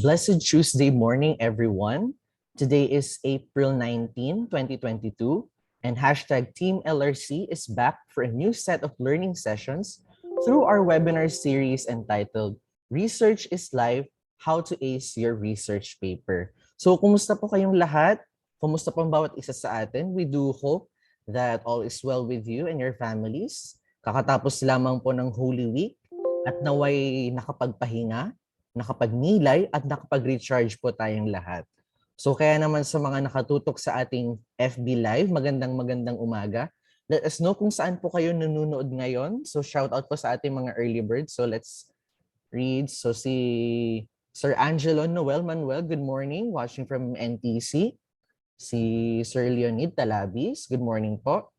Blessed Tuesday morning, everyone. Today is April 19, 2022, and hashtag Team LRC is back for a new set of learning sessions through our webinar series entitled Research is Life, How to Ace Your Research Paper. So, kumusta po kayong lahat? Kumusta po ang bawat isa sa atin? We do hope that all is well with you and your families. Kakatapos lamang po ng Holy Week at naway nakapagpahinga, nakapagnilay at nakapag-recharge po tayong lahat. So kaya naman sa mga nakatutok sa ating FB Live, magandang umaga. Let us know kung saan po kayo nanonood ngayon. So shout out po sa ating mga early birds. So let's read. So si Sir Angelo Noel Manuel, good morning, watching from NTC. Si Sir Leonid Talabis, good morning po.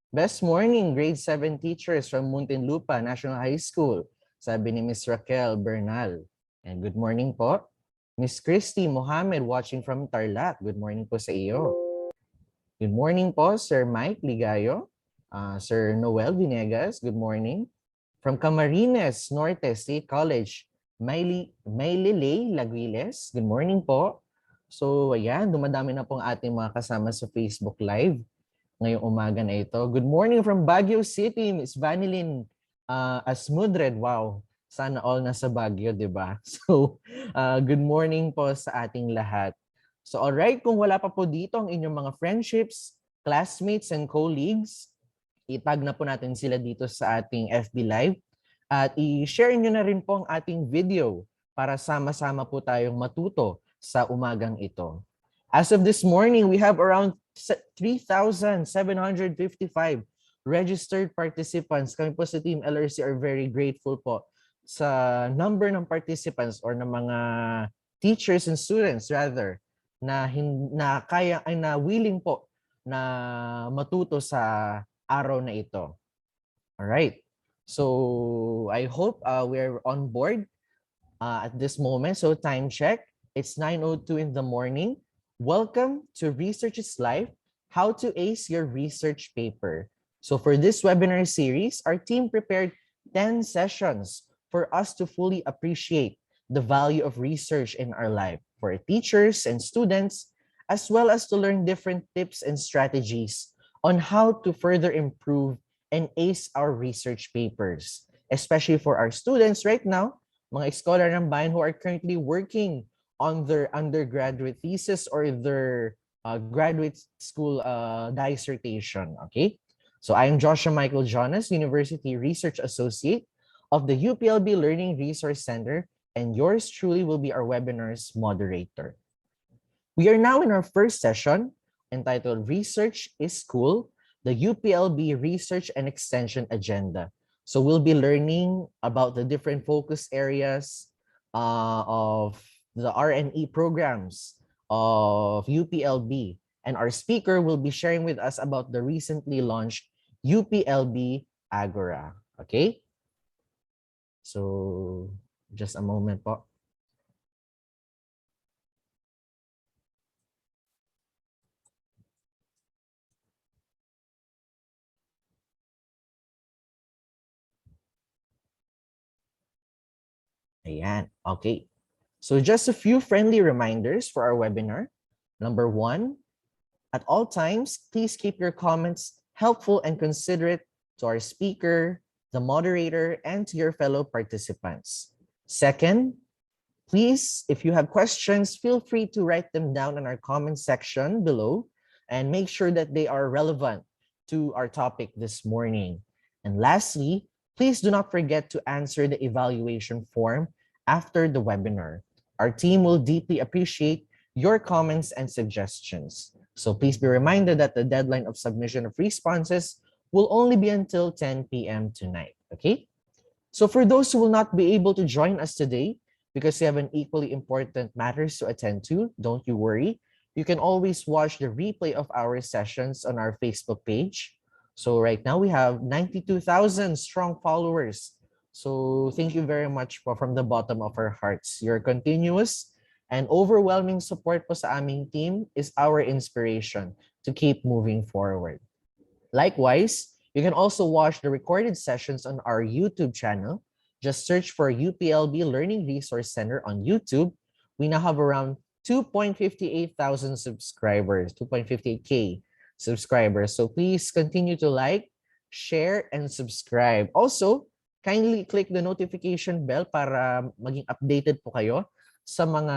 Best morning, grade 7 teachers from Muntinlupa National High School. Sabi ni Miss Raquel Bernal. And good morning po. Miss Christy Mohammed watching from Tarlac. Good morning po sa iyo. Good morning po, Sir Mike Ligayo. Sir Noel Vinegas, good morning. From Camarines Norte State College, Maylilay Laguiles, good morning po. So ayan, dumadami na pong ating mga kasama sa Facebook Live ngayong umaga na ito. Good morning from Baguio City, Miss Vanilyn Asmudred. Wow. Sana all nasa Baguio, di ba? So, good morning po sa ating lahat. So, alright, kung wala pa po dito ang inyong mga friendships, classmates, and colleagues, itag na po natin sila dito sa ating FB Live at i-share nyo na rin po ang ating video para sama-sama po tayong matuto sa umagang ito. As of this morning, we have around 3,755 registered participants. Kami po sa Team LRC are very grateful po sa number ng participants or ng mga teachers and students rather na willing po na matuto sa araw na ito. All right. So I hope we're on board at this moment. So time check. It's 9:02 in the morning. Welcome to Research is Life, How to Ace Your Research Paper. So for this webinar series, our team prepared 10 sessions for us to fully appreciate the value of research in our life for teachers and students, as well as to learn different tips and strategies on how to further improve and ace our research papers, especially for our students right now, mga scholar ng bayan who are currently working on their undergraduate thesis or their graduate school dissertation, okay? So I am Joshua Michael Jonas, University Research Associate of the UPLB Learning Resource Center, and yours truly will be our webinar's moderator. We are now in our first session entitled Research is Cool, the UPLB Research and Extension Agenda. So we'll be learning about the different focus areas of the R&E programs of UPLB, and our speaker will be sharing with us about the recently launched UPLB Agora. Okay? So, just a moment po. Ayan, okay. So just a few friendly reminders for our webinar. Number one, at all times, please keep your comments helpful and considerate to our speaker, the moderator, and to your fellow participants. Second, please, if you have questions, feel free to write them down in our comment section below and make sure that they are relevant to our topic this morning. And lastly, please do not forget to answer the evaluation form after the webinar. Our team will deeply appreciate your comments and suggestions. So please be reminded that the deadline of submission of responses will only be until 10 p.m. tonight, okay? So for those who will not be able to join us today because you have an equally important matters to attend to, don't you worry. You can always watch the replay of our sessions on our Facebook page. So right now we have 92,000 strong followers. So thank you very much po from the bottom of our hearts. Your continuous and overwhelming support po sa aming team is our inspiration to keep moving forward. Likewise, you can also watch the recorded sessions on our YouTube channel. Just search for UPLB Learning Resource Center on YouTube, We now have around 2.58,000 subscribers, 2.58K subscribers. So please continue to like, share, and subscribe. Also, kindly click the notification bell para maging updated po kayo sa mga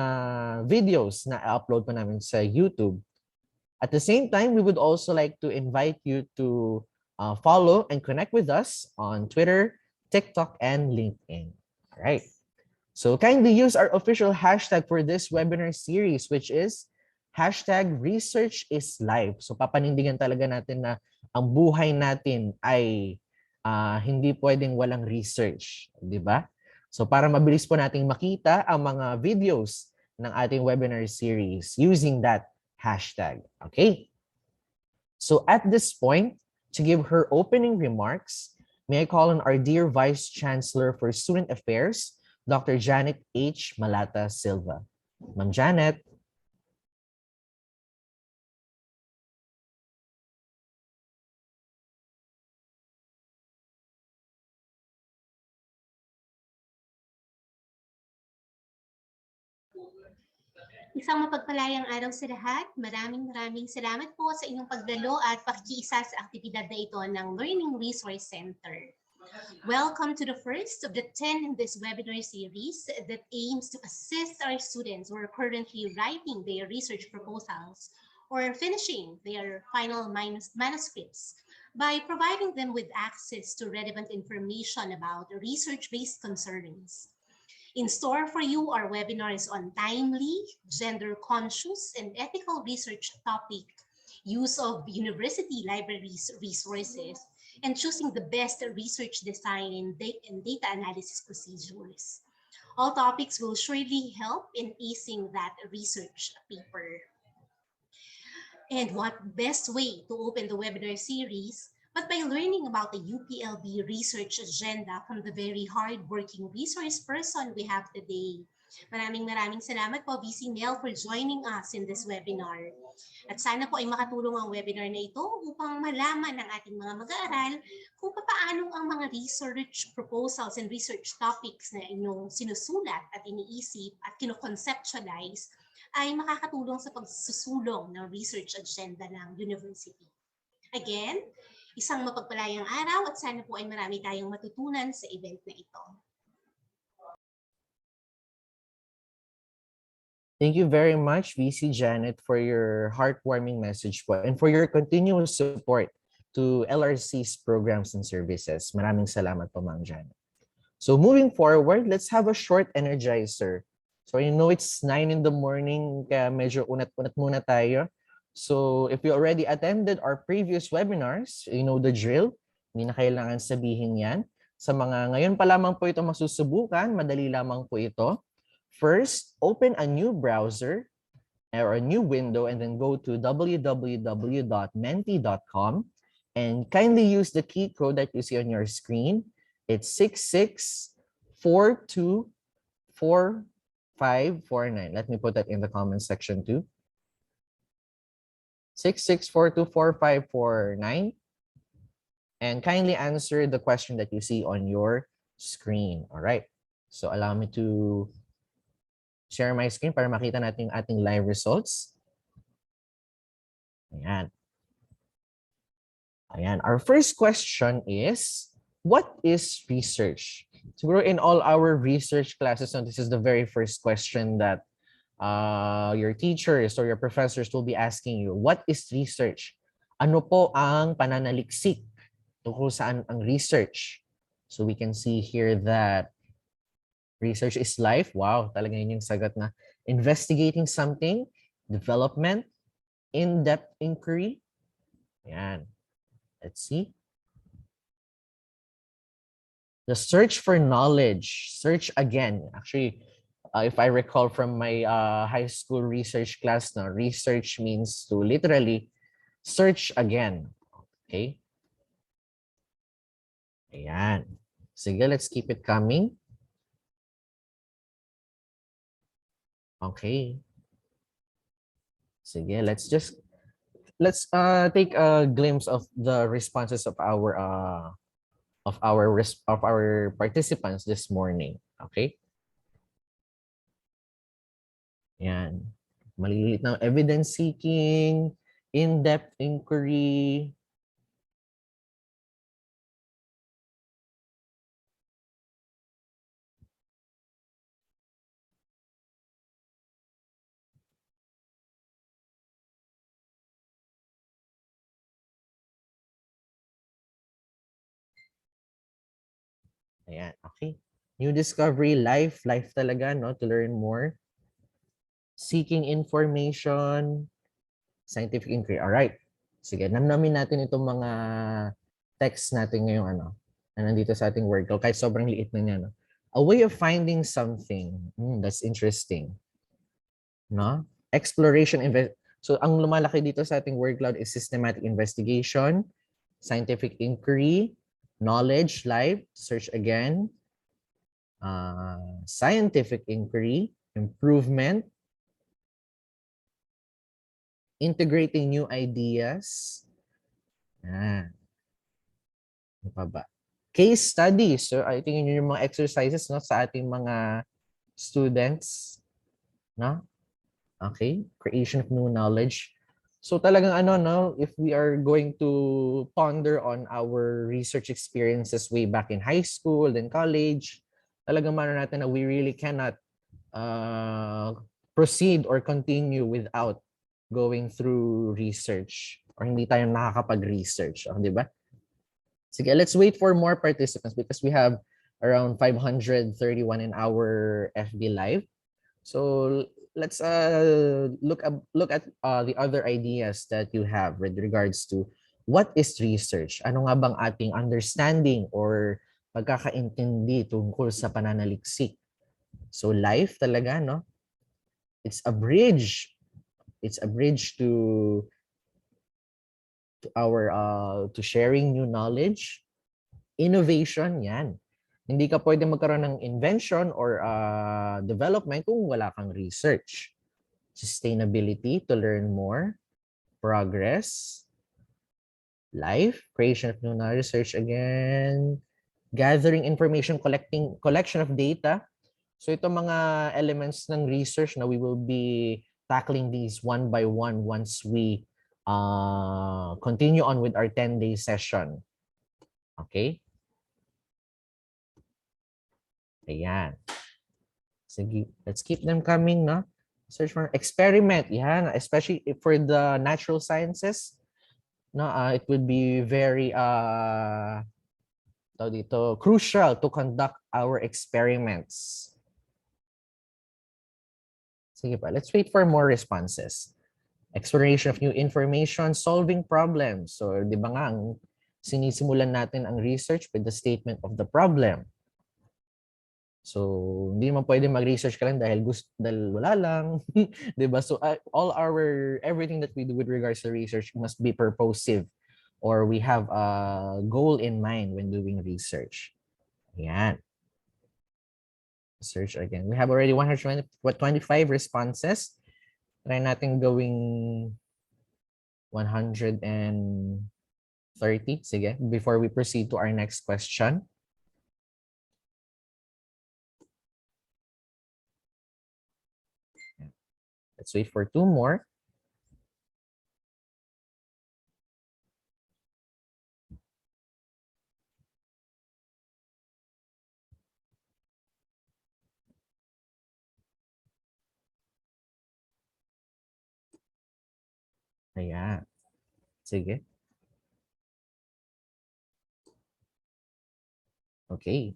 videos na upload pa namin sa YouTube. At the same time, we would also like to invite you to follow and connect with us on Twitter, TikTok, and LinkedIn. All right. So kindly use our official hashtag for this webinar series, which is hashtag research is life. So papanindigan talaga natin na ang buhay natin ay hindi pwedeng walang research, di ba? So para mabilis po nating makita ang mga videos ng ating webinar series using that hashtag. Okay? So at this point, to give her opening remarks, may I call on our dear Vice Chancellor for Student Affairs, Dr. Janet H. Malata Silva. Ma'am Janet. Isang mapagpalayang araw sa lahat. Maraming salamat po sa inyong pagdalo at pakikiisa sa aktibidad na ito ng Learning Resource Center. Welcome to the first of the 10 in this webinar series that aims to assist our students who are currently writing their research proposals or finishing their final manuscripts by providing them with access to relevant information about research-based concerns. In store for you are webinars on timely, gender-conscious, and ethical research topic, use of university libraries resources, and choosing the best research design and data analysis procedures. All topics will surely help in acing that research paper. And what best way to open the webinar series but by learning about the UPLB research agenda from the very hard-working resource person we have today. Maraming salamat po, VC Mel, for joining us in this webinar. At sana po ay makatulong ang webinar na ito upang malaman ng ating mga mag-aaral kung paano ang mga research proposals and research topics na inyong sinusulat at iniisip at kino-conceptualize ay makakatulong sa pagsusulong ng research agenda ng university. Again, isang mapagpalayang araw at sana po ay marami tayong matutunan sa event na ito. Thank you very much, VC Janet, for your heartwarming message po and for your continuous support to LRC's programs and services. Maraming salamat po, Ma'am Janet. So moving forward, let's have a short energizer. So I know it's 9 in the morning, kaya medyo unat-unat muna tayo. So if you already attended our previous webinars, you know the drill. Hindi na kailangan sabihin yan. Sa mga ngayon pa lamang po ito masusubukan, madali lamang po ito. First, open a new browser or a new window and then go to www.menti.com and kindly use the key code that you see on your screen. It's 66424549. Let me put that in the comment section too. 66424549. And kindly answer the question that you see on your screen. All right. So allow me to share my screen para makita natin ating live results. Ayan. Ayan. Our first question is, what is research? Siguro in all our research classes, so this is the very first question that your teachers or your professors will be asking you. What is research? Ano po ang pananaliksik tungkol saan ang research? So we can see here that research is life. Wow, talaga yun yung sagot na. Investigating something, development, in-depth inquiry. Ayan. Let's see. The search for knowledge. Search again. Actually, if I recall from my high school research class, now research means to literally search again. Okay? Ayan. Sige, let's keep it coming. Okay. Sige, let's take a glimpse of the responses of our participants this morning. Okay. Yan. Maliliit na evidence seeking, in-depth inquiry. Ayan, okay. New discovery, life talaga, no? To learn more. Seeking information, scientific inquiry. All right. Sige, namnamin natin itong mga text natin ngayong na nandito sa ating word cloud. Kahit sobrang liit na niya, no? A way of finding something. That's interesting. No? Exploration. So, ang lumalaki dito sa ating word cloud is systematic investigation, scientific inquiry, knowledge, life, search again, scientific inquiry, improvement, integrating new ideas. Ano pa ba? Case studies. So, I think yun yung mga exercises, no, sa ating mga students. No? Okay? Creation of new knowledge. So talagang no, if we are going to ponder on our research experiences way back in high school, then college, talagang mano natin na we really cannot proceed or continue without going through research or hindi tayo nakakapag-research. Di ba? Sige, let's wait for more participants because we have around 531 in our FB Live. So let's look at the other ideas that you have with regards to what is research? Ano nga bang ating understanding or pagkakaintindi tungkol sa pananaliksik? So life talaga, no? It's a bridge. It's a bridge to our to sharing new knowledge, innovation, yan. Hindi ka pwede magkaroon ng invention or development kung wala kang research. Sustainability, to learn more, progress, life, creation of new knowledge, research again, gathering information, collection of data. So ito mga elements ng research na we will be tackling these one by one once we continue on with our 10-day session. Okay? Ayan. Sige, let's keep them coming, no? Search for experiment. Yan, especially for the natural sciences. No, it would be very crucial to conduct our experiments. Sige pa, let's wait for more responses. Exploration of new information, solving problems. So, di ba nga, sinisimulan natin ang research with the statement of the problem. So, hindi naman pwede mag-research ka lang dahil wala lang. 'Di ba? So, everything that we do with regards to research must be purposive or we have a goal in mind when doing research. Ayan. Search again. We have already 125 responses. Try natin gawing 130. Sige, before we proceed to our next question. Let's wait for two more. Ayan. Sige. Okay.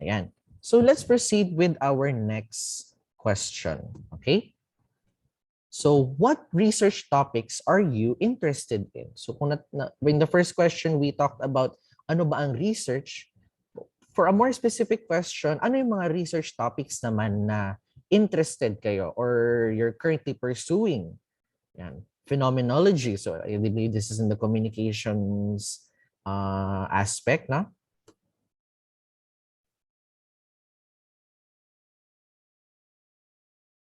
Ayan. So let's proceed with our next question. Okay? So what research topics are you interested in? So in the first question, we talked about ano ba ang research. For a more specific question, ano yung mga research topics naman na interested kayo or you're currently pursuing? Yan. Phenomenology. So I believe this is in the communications aspect, na?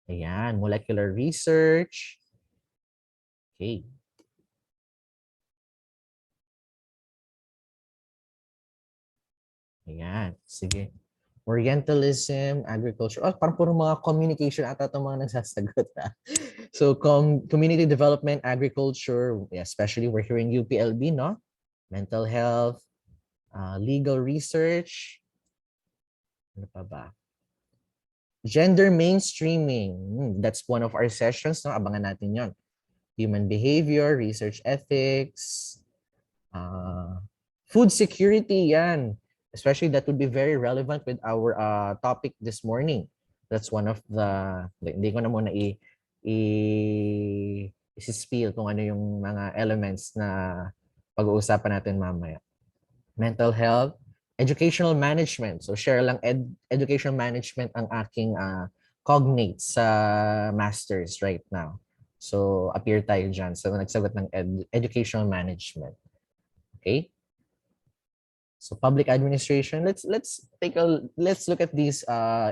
Ayan, molecular research. Okay. Ayan, sige. Orientalism, agriculture. Oh, parang puro mga communication ata itong mga nagsasagot. So, community development, agriculture, especially we're hearing UPLB, no? Mental health, legal research. Ano pa ba? Gender mainstreaming. That's one of our sessions, no? Abangan natin yon. Human behavior, research ethics, food security, yan. Especially that would be very relevant with our topic this morning. That's one of the, hindi ko na muna i-spill kung ano yung mga elements na pag-uusapan natin mamaya. Mental health, educational management. So share lang educational management ang aking cognate sa masters right now. So appear tayo dyan. So nagsagot ng educational management. Okay? So public administration, let's look at these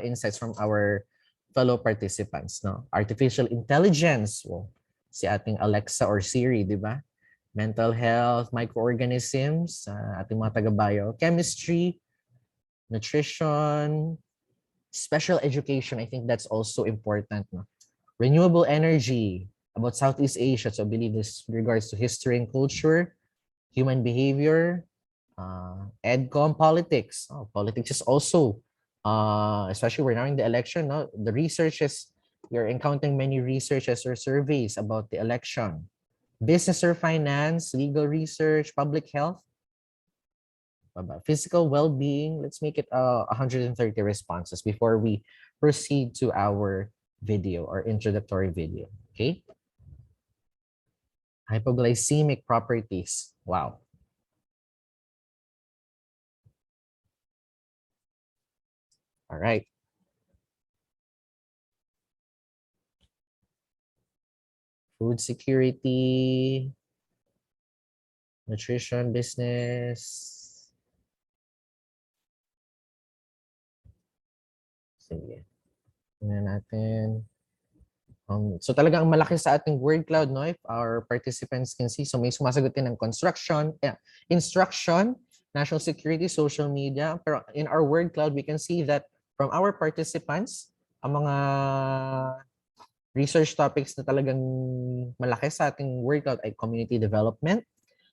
insights from our fellow participants, no? Artificial intelligence, si ating Alexa or Siri, di ba? Mental health, microorganisms, ating mga taga-bio, chemistry, nutrition, special education, I think that's also important, no? Renewable energy, about Southeast Asia, so I believe this regards to history and culture, human behavior, EdCom, politics. Politics is also, especially we're now in the election, no? The researches, we're encountering many researches or surveys about the election. Business or finance, legal research, public health, physical well-being. Let's make it 130 responses before we proceed to our video or introductory video. Okay. Hypoglycemic properties. Wow. All right. Food security, nutrition business. Sige. Tingnan natin. So talagang malaki sa ating word cloud, no? If our participants can see. So may sumasagot din ng construction, instruction, national security, social media. Pero in our word cloud, we can see that from our participants, ang mga research topics na talagang malaki sa ating word cloud ay community development,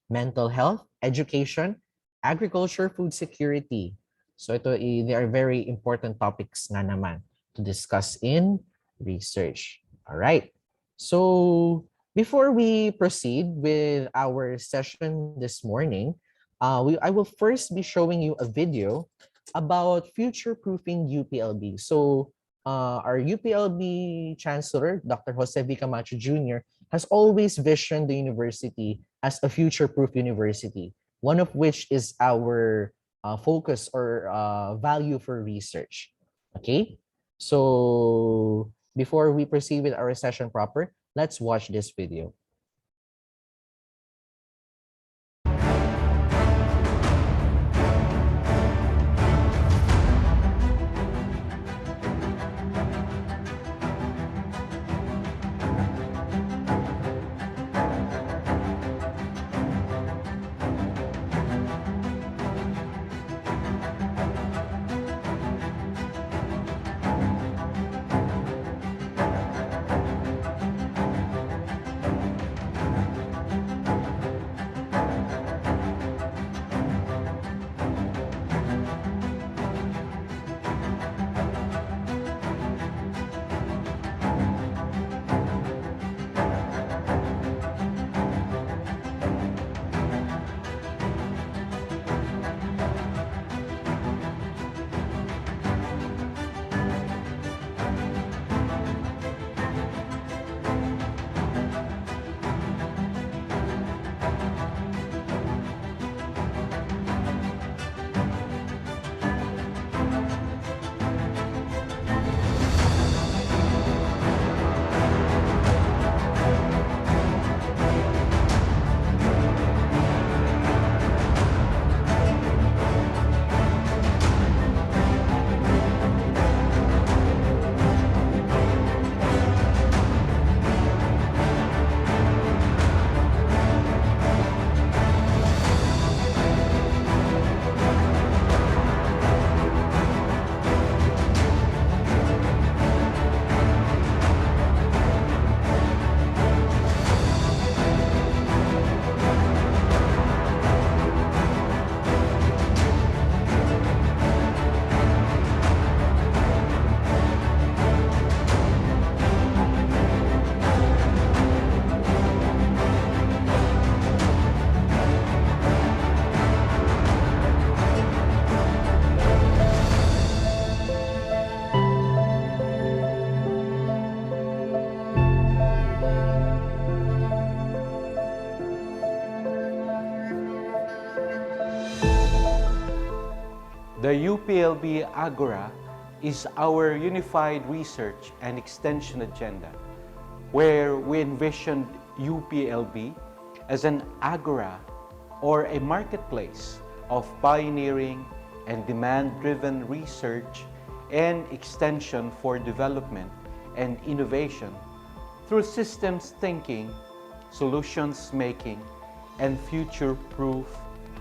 mental health, education, agriculture, food security. So ito, they are very important topics nga naman to discuss in research. All right. So before we proceed with our session this morning, I will first be showing you a video about future-proofing UPLB. So our UPLB Chancellor, Dr. Jose V. Camacho Jr., has always visioned the university as a future-proof university, one of which is our focus or value for research. Okay? So before we proceed with our session proper, let's watch this video. The UPLB Agora is our unified research and extension agenda, where we envisioned UPLB as an agora or a marketplace of pioneering and demand-driven research and extension for development and innovation through systems thinking, solutions making, and future-proof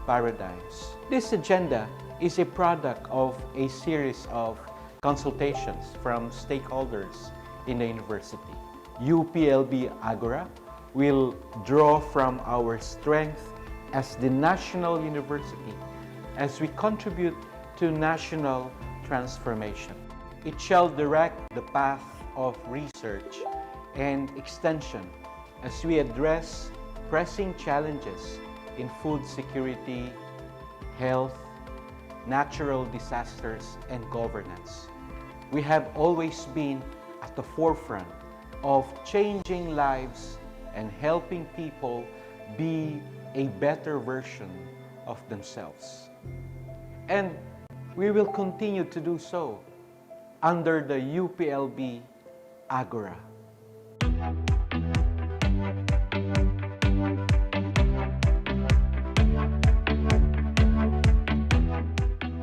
paradigms. This agenda is a product of a series of consultations from stakeholders in the university. UPLB Agora will draw from our strength as the national university as we contribute to national transformation. It shall direct the path of research and extension as we address pressing challenges in food security, health, natural disasters, and governance. We have always been at the forefront of changing lives and helping people be a better version of themselves. And we will continue to do so under the UPLB Agora.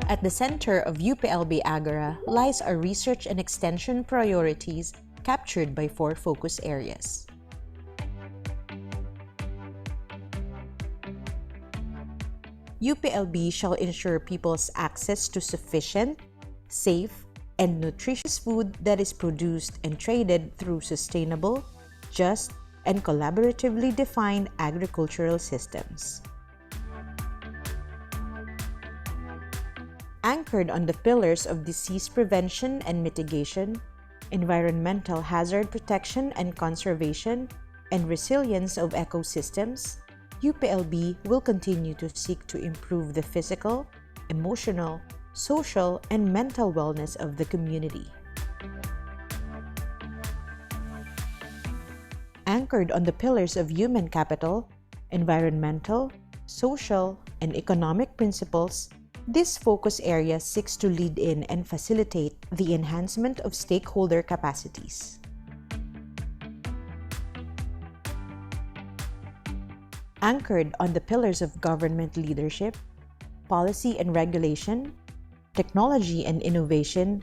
At the center of UPLB Agora lies our research and extension priorities captured by 4 focus areas. UPLB shall ensure people's access to sufficient, safe, and nutritious food that is produced and traded through sustainable, just, and collaboratively defined agricultural systems. Anchored on the pillars of disease prevention and mitigation, environmental hazard protection and conservation, and resilience of ecosystems, UPLB will continue to seek to improve the physical, emotional, social, and mental wellness of the community. Anchored on the pillars of human capital, environmental, social, and economic principles, this focus area seeks to lead in and facilitate the enhancement of stakeholder capacities. Anchored on the pillars of government leadership, policy and regulation, technology and innovation,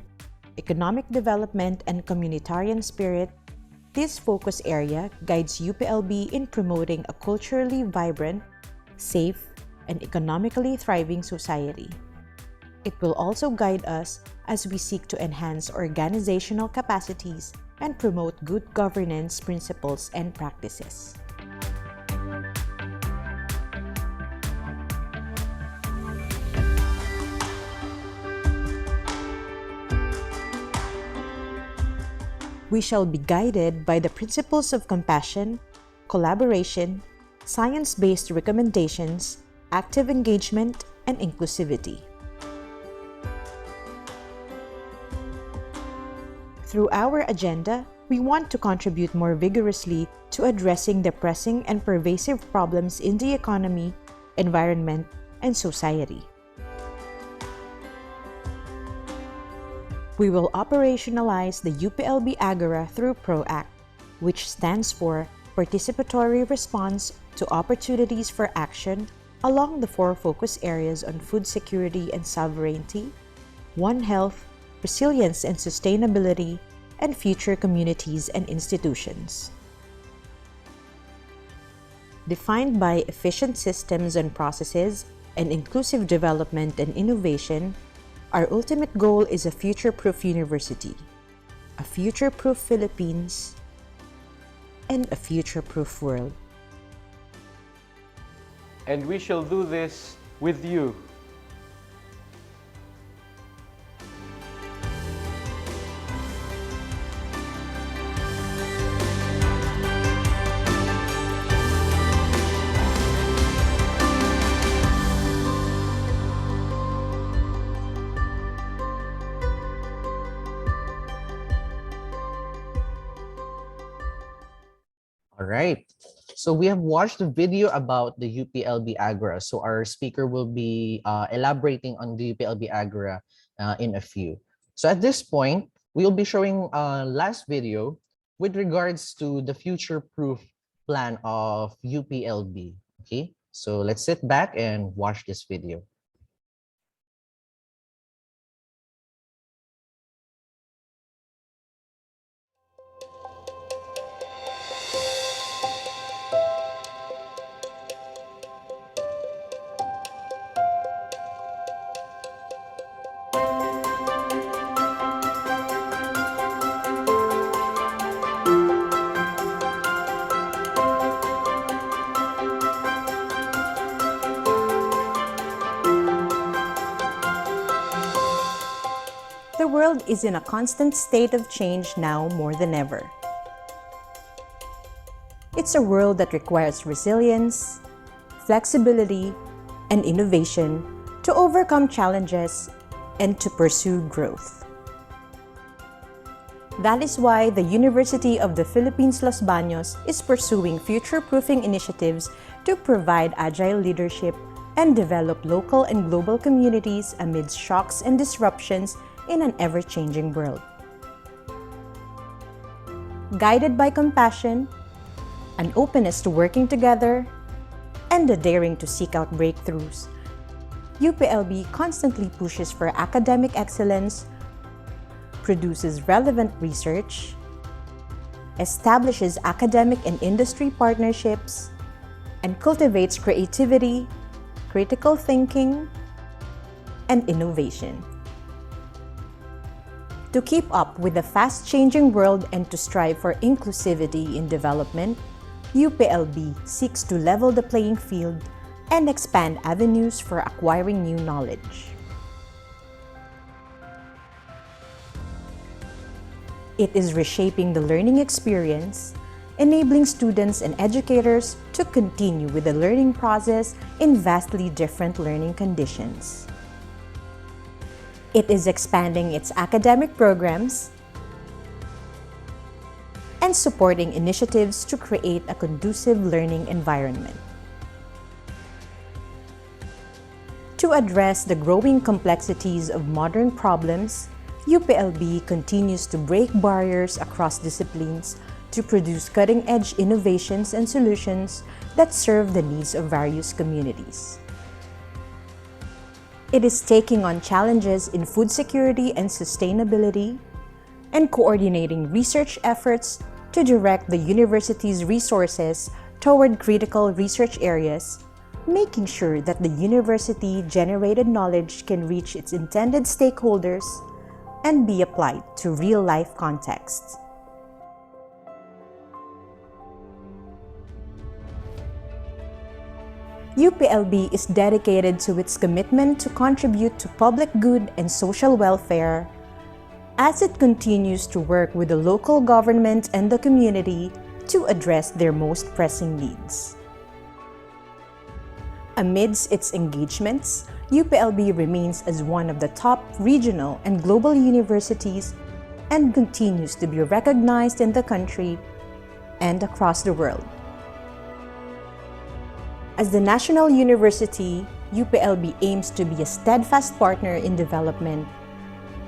economic development, and communitarian spirit, this focus area guides UPLB in promoting a culturally vibrant, safe, and economically thriving society. It will also guide us as we seek to enhance organizational capacities and promote good governance principles and practices. We shall be guided by the principles of compassion, collaboration, science-based recommendations, active engagement, and inclusivity. Through our agenda, we want to contribute more vigorously to addressing the pressing and pervasive problems in the economy, environment, and society. We will operationalize the UPLB Agora through PROACT, which stands for Participatory Response to Opportunities for Action along the 4 focus areas on food security and sovereignty, One Health, resilience and sustainability, and future communities and institutions. Defined by efficient systems and processes and inclusive development and innovation, our ultimate goal is a future-proof university, a future-proof Philippines, and a future-proof world. And we shall do this with you. All right. So we have watched the video about the UPLB Agora. So our speaker will be elaborating on the UPLB Agora in a few. So at this point, we'll be showing last video with regards to the future-proof plan of UPLB. Okay, so let's sit back and watch this video. The world is in a constant state of change now more than ever. It's a world that requires resilience, flexibility, and innovation to overcome challenges and to pursue growth. That is why the University of the Philippines Los Baños is pursuing future-proofing initiatives to provide agile leadership and develop local and global communities amidst shocks and disruptions in an ever-changing world. Guided by compassion, an openness to working together, and a daring to seek out breakthroughs, UPLB constantly pushes for academic excellence, produces relevant research, establishes academic and industry partnerships, and cultivates creativity, critical thinking, and innovation. To keep up with the fast-changing world and to strive for inclusivity in development, UPLB seeks to level the playing field and expand avenues for acquiring new knowledge. It is reshaping the learning experience, enabling students and educators to continue with the learning process in vastly different learning conditions. It is expanding its academic programs and supporting initiatives to create a conducive learning environment. To address the growing complexities of modern problems, UPLB continues to break barriers across disciplines to produce cutting-edge innovations and solutions that serve the needs of various communities. It is taking on challenges in food security and sustainability and coordinating research efforts to direct the university's resources toward critical research areas, making sure that the university-generated knowledge can reach its intended stakeholders and be applied to real-life contexts. UPLB is dedicated to its commitment to contribute to public good and social welfare as it continues to work with the local government and the community to address their most pressing needs. Amidst its engagements, UPLB remains as one of the top regional and global universities and continues to be recognized in the country and across the world. As the national university, UPLB aims to be a steadfast partner in development,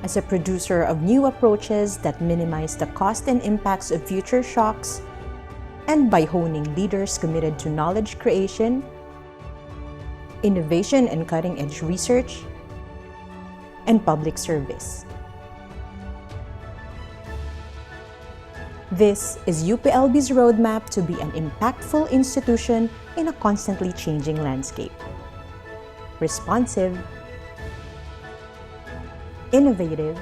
as a producer of new approaches that minimize the cost and impacts of future shocks, and by honing leaders committed to knowledge creation, innovation and cutting-edge research, and public service. This is UPLB's roadmap to be an impactful institution in a constantly changing landscape. Responsive, innovative,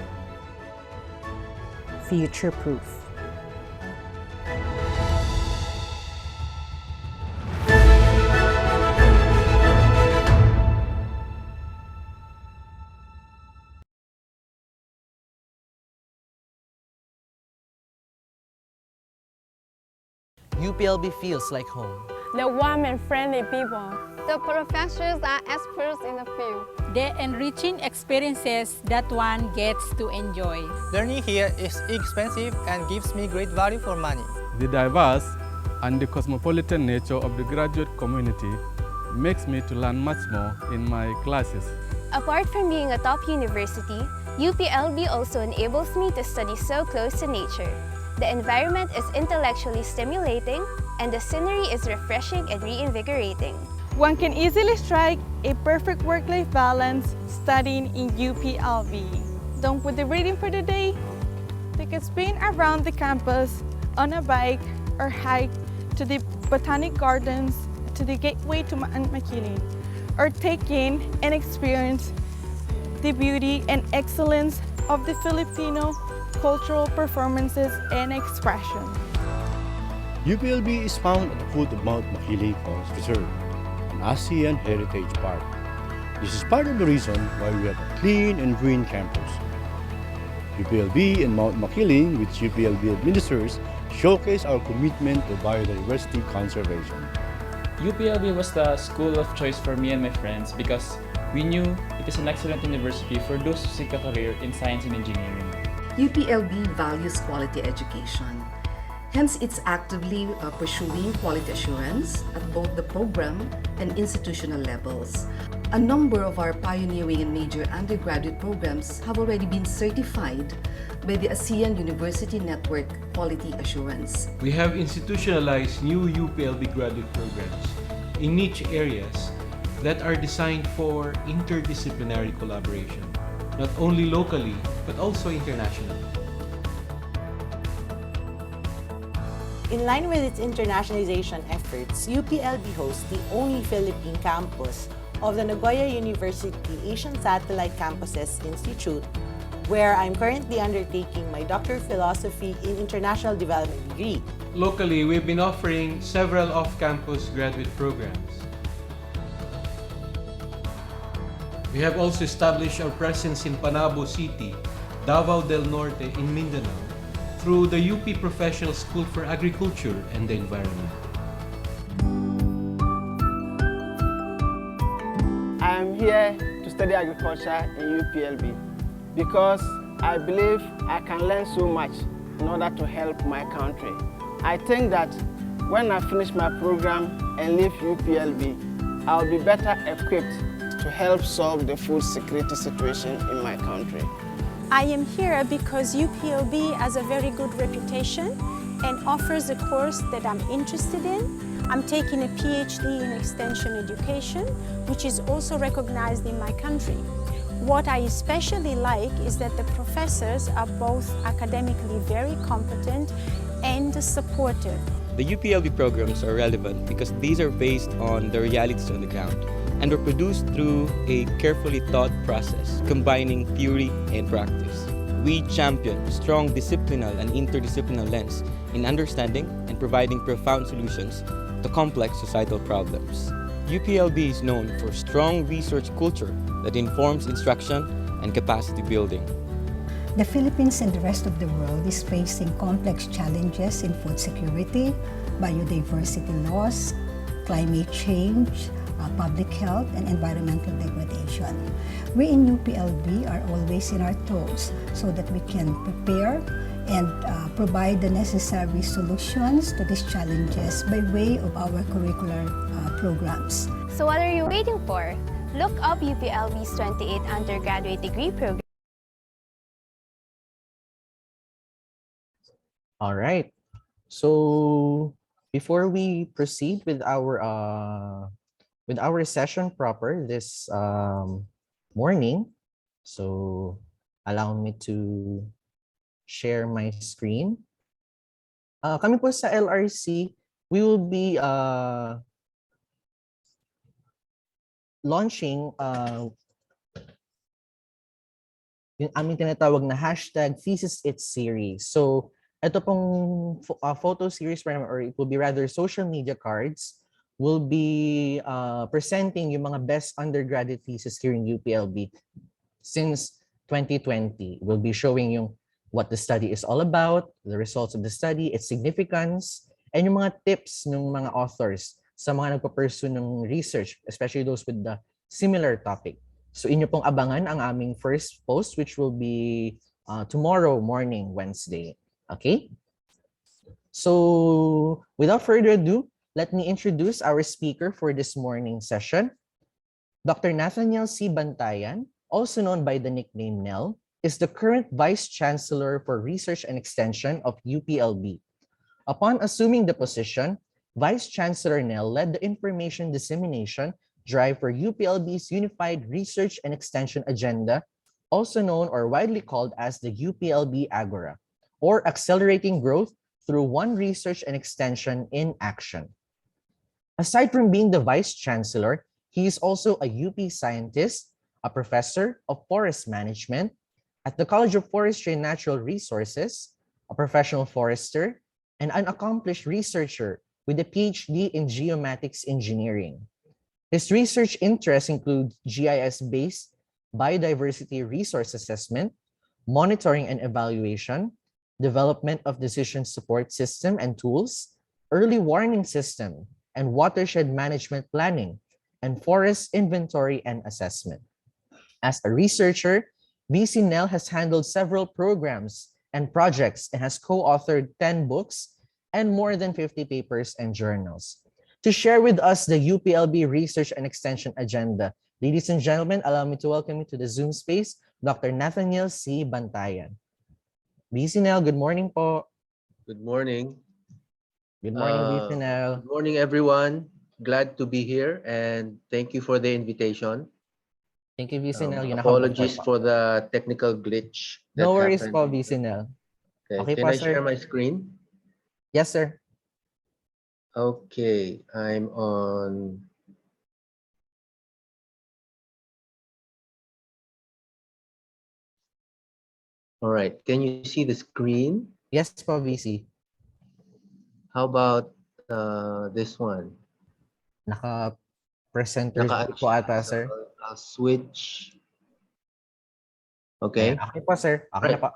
future-proof. UPLB feels like home. The warm and friendly people. The professors are experts in the field. The enriching experiences that one gets to enjoy. Learning here is inexpensive and gives me great value for money. The diverse, and the cosmopolitan nature of the graduate community makes me to learn much more in my classes. Apart from being a top university, UPLB also enables me to study so close to nature. The environment is intellectually stimulating, and the scenery is refreshing and reinvigorating. One can easily strike a perfect work-life balance studying in UPLB. Done with the reading for the day? Take a spin around the campus on a bike or hike to the Botanic Gardens, to the gateway to Mount Makiling, or take in and experience the beauty and excellence of the Filipino cultural performances and expression. UPLB is found at the foot of Mount Makiling Forest Reserve, an ASEAN Heritage Park. This is part of the reason why we have a clean and green campus. UPLB and Mount Makiling, which UPLB administers, showcase our commitment to biodiversity conservation. UPLB was the school of choice for me and my friends because we knew it is an excellent university for those who seek a career in science and engineering. UPLB values quality education. Hence, it's actively pursuing quality assurance at both the program and institutional levels. A number of our pioneering and major undergraduate programs have already been certified by the ASEAN University Network Quality Assurance. We have institutionalized new UPLB graduate programs in niche areas that are designed for interdisciplinary collaboration, not only locally, but also internationally. In line with its internationalization efforts, UPLB hosts the only Philippine campus of the Nagoya University Asian Satellite Campuses Institute, where I'm currently undertaking my Doctor of Philosophy in International Development degree. Locally, we've been offering several off-campus graduate programs. We have also established our presence in Panabo City, Davao del Norte in Mindanao, through the UP Professional School for Agriculture and the Environment. I am here to study agriculture in UPLB because I believe I can learn so much in order to help my country. I think that when I finish my program and leave UPLB, I'll be better equipped to help solve the food security situation in my country. I am here because UPLB has a very good reputation and offers a course that I'm interested in. I'm taking a PhD in Extension Education, which is also recognized in my country. What I especially like is that the professors are both academically very competent and supportive. The UPLB programs are relevant because these are based on the realities on the ground and were produced through a carefully thought process, combining theory and practice. We champion a strong disciplinal and interdisciplinary lens in understanding and providing profound solutions to complex societal problems. UPLB is known for strong research culture that informs instruction and capacity building. The Philippines and the rest of the world is facing complex challenges in food security, biodiversity loss, climate change, public health, and environmental degradation. We in UPLB are always in our toes so that we can prepare and provide the necessary solutions to these challenges by way of our curricular programs. So what are you waiting for? Look up UPLB's 28 undergraduate degree program. All right. So before we proceed with our session proper this morning, so allow me to share my screen. Kami po sa LRC, we will be launching yung aming tinatawag na hashtag Thesis It series. So ito pong photo series, or it will be rather social media cards, will be presenting yung mga best undergraduate thesis here in UPLB since 2020. We'll be showing yung what the study is all about, the results of the study, its significance, and yung mga tips ng mga authors sa mga nagpa-pursue ng research, especially those with the similar topic. So inyo pong abangan ang aming first post, which will be tomorrow morning, Wednesday. Okay? So without further ado, let me introduce our speaker for this morning session. Dr. Nathaniel C. Bantayan, also known by the nickname Nell, is the current Vice Chancellor for Research and Extension of UPLB. Upon assuming the position, Vice Chancellor Nell led the information dissemination drive for UPLB's Unified Research and Extension Agenda, also known or widely called as the UPLB Agora, or Accelerating Growth through One Research and Extension in Action. Aside from being the Vice Chancellor, he is also a UP scientist, a professor of forest management at the College of Forestry and Natural Resources, a professional forester, and an accomplished researcher with a PhD in geomatics engineering. His research interests include GIS-based biodiversity resource assessment, monitoring and evaluation, development of decision support system and tools, early warning system, and watershed management planning, and forest inventory and assessment. As a researcher, VC Nell has handled several programs and projects and has co-authored 10 books and more than 50 papers and journals. To share with us the UPLB Research and Extension Agenda, ladies and gentlemen, allow me to welcome you to the Zoom space, Dr. Nathaniel C. Bantayan. VC Nell, good morning po. Good morning. Good morning, VC Nell. Good morning, everyone. Glad to be here and thank you for the invitation. Thank you, VC Nell. Apologies for the technical glitch that No worries happened. po, VC Nell. Okay, can I share my screen? Yes, sir. Okay, I'm on. All right, can you see the screen? Yes, po, VC. How about this one? Naka-presenter po ata, sir. I'll switch. Okay. Okay po, sir. Okay na po.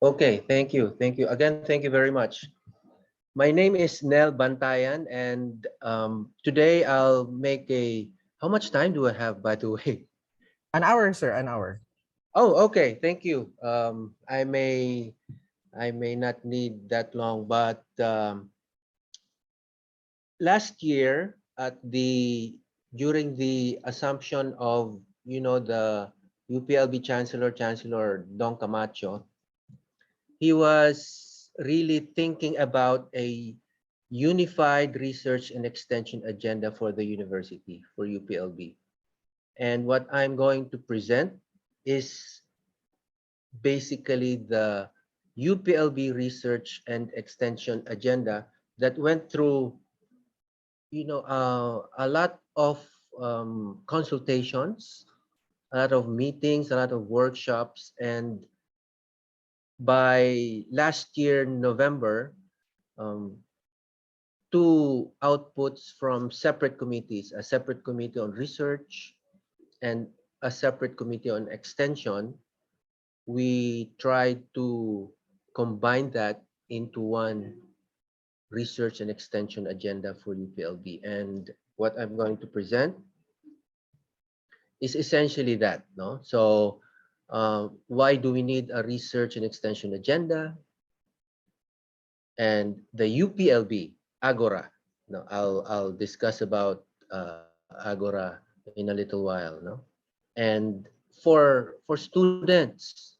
Okay, thank you. Thank you. Again, thank you very much. My name is Nell Bantayan, and today I'll make a... How much time do I have, by the way? An hour, sir. An hour. Oh, okay. Thank you. I may not need that long, but last year during the assumption of the UPLB Chancellor Don Camacho, he was really thinking about a unified research and extension agenda for the university, for UPLB. And what I'm going to present is basically the UPLB research and extension agenda that went through a lot of consultations, a lot of meetings, a lot of workshops, and by last year, November, two outputs from separate committees, a separate committee on research and a separate committee on extension, we tried to combine that into one research and extension agenda for UPLB. And what I'm going to present is essentially that. So why do we need a research and extension agenda? And the UPLB Agora. I'll discuss about Agora in a little while. And for students,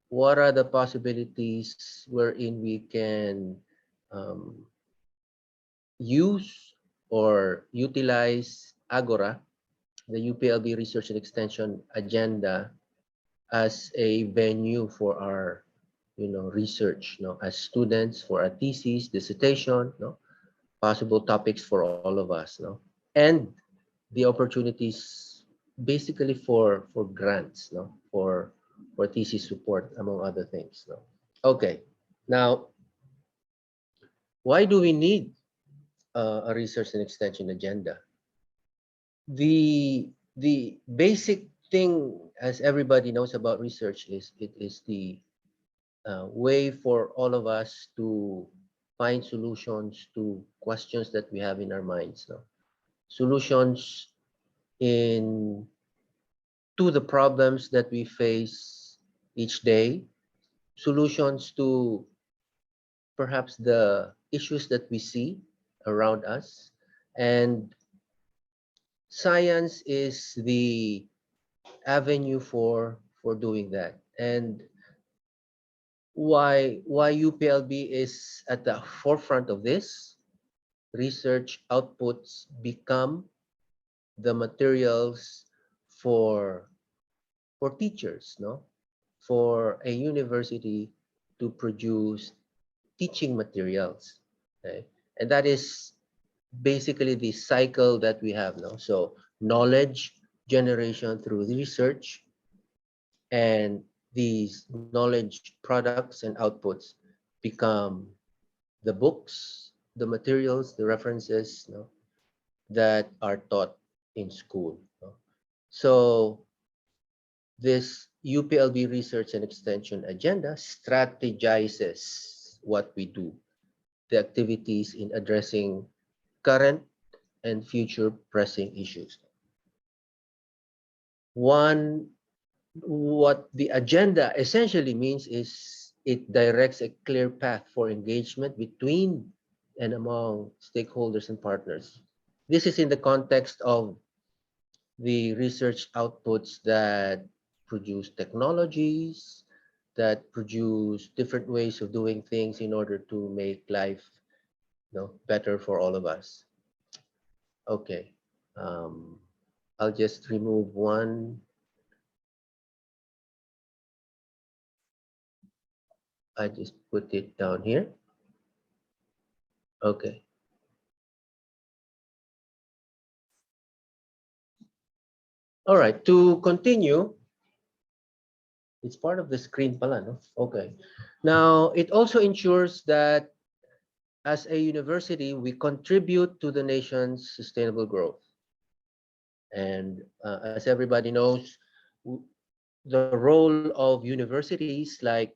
what are the possibilities wherein we can use or utilize Agora, the UPLB Research and Extension Agenda, as a venue for our research, as students, for our thesis, dissertation, possible topics for all of us, and the opportunities basically for grants, for thesis support, among other things. Okay, now why do we need a research and extension agenda? The basic thing, as everybody knows about research, is it is the way for all of us to find solutions to questions that we have in our minds. Solutions to the problems that we face each day, solutions to perhaps the issues that we see around us, and science is the avenue for doing that. And why UPLB is at the forefront of this, research outputs become the materials for teachers, no, for a university to produce teaching materials. Okay, and that is basically the cycle that we have now. So knowledge generation through research, and these knowledge products and outputs become the books, the materials, the references, no, that are taught in school. No? So this UPLB Research and Extension agenda strategizes what we do, the activities in addressing current and future pressing issues. What the agenda essentially means is it directs a clear path for engagement between and among stakeholders and partners. This is in the context of the research outputs that produce technologies, that produce different ways of doing things in order to make life, better for all of us. Okay, I'll just remove one. I just put it down here. Okay. All right, to continue, it's part of the screen pala, no? Okay. Now, it also ensures that as a university, we contribute to the nation's sustainable growth. And as everybody knows, the role of universities like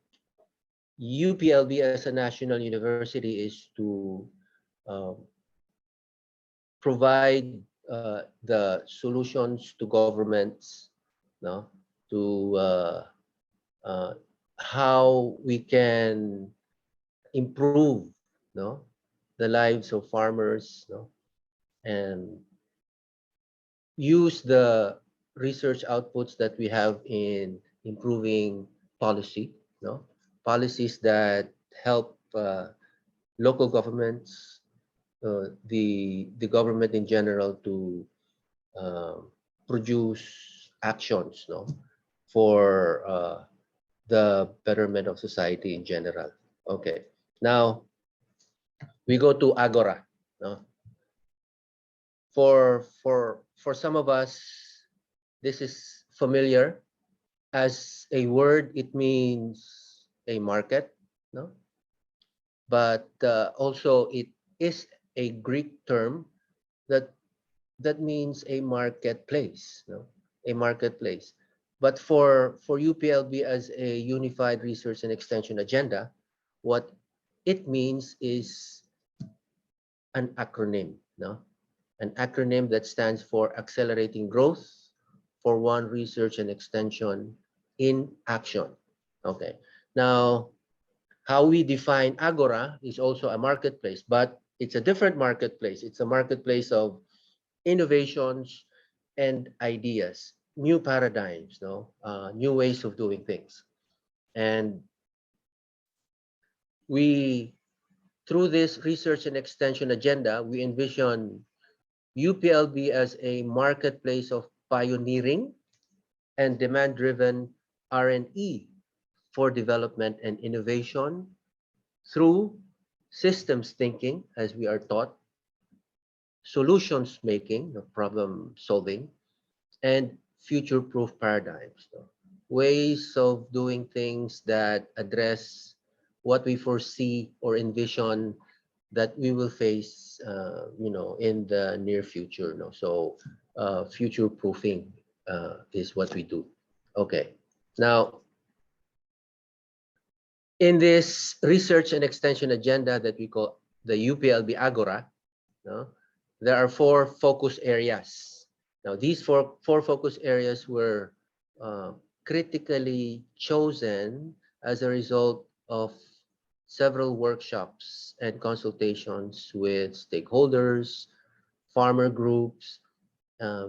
UPLB as a national university is to provide the solutions to governments, no, to how we can improve, no, the lives of farmers, no, and use the research outputs that we have in improving policy, no, policies that help local governments, the government in general, to produce actions, no, for the betterment of society in general. Okay, now we go to Agora. No? For some of us, this is familiar. As a word, it means a market, no? But also it is a Greek term that means a marketplace, no? A marketplace. But for UPLB as a unified research and extension agenda, what it means is an acronym, no? An acronym that stands for Accelerating Growth for One Research and Extension in Action. Okay. Now, how we define Agora is also a marketplace, but it's a different marketplace. It's a marketplace of innovations and ideas, new paradigms, no, new ways of doing things. And we, through this research and extension agenda, we envision UPLB as a marketplace of pioneering and demand-driven R&E for development and innovation through systems thinking, as we are taught, solutions making, problem solving, and future-proof paradigms, ways of doing things that address what we foresee or envision that we will face, in the near future. So future-proofing is what we do. Okay. Now, in this research and extension agenda that we call the UPLB Agora, there are 4 focus areas. Now, these four focus areas were critically chosen as a result of several workshops and consultations with stakeholders, farmer groups, uh,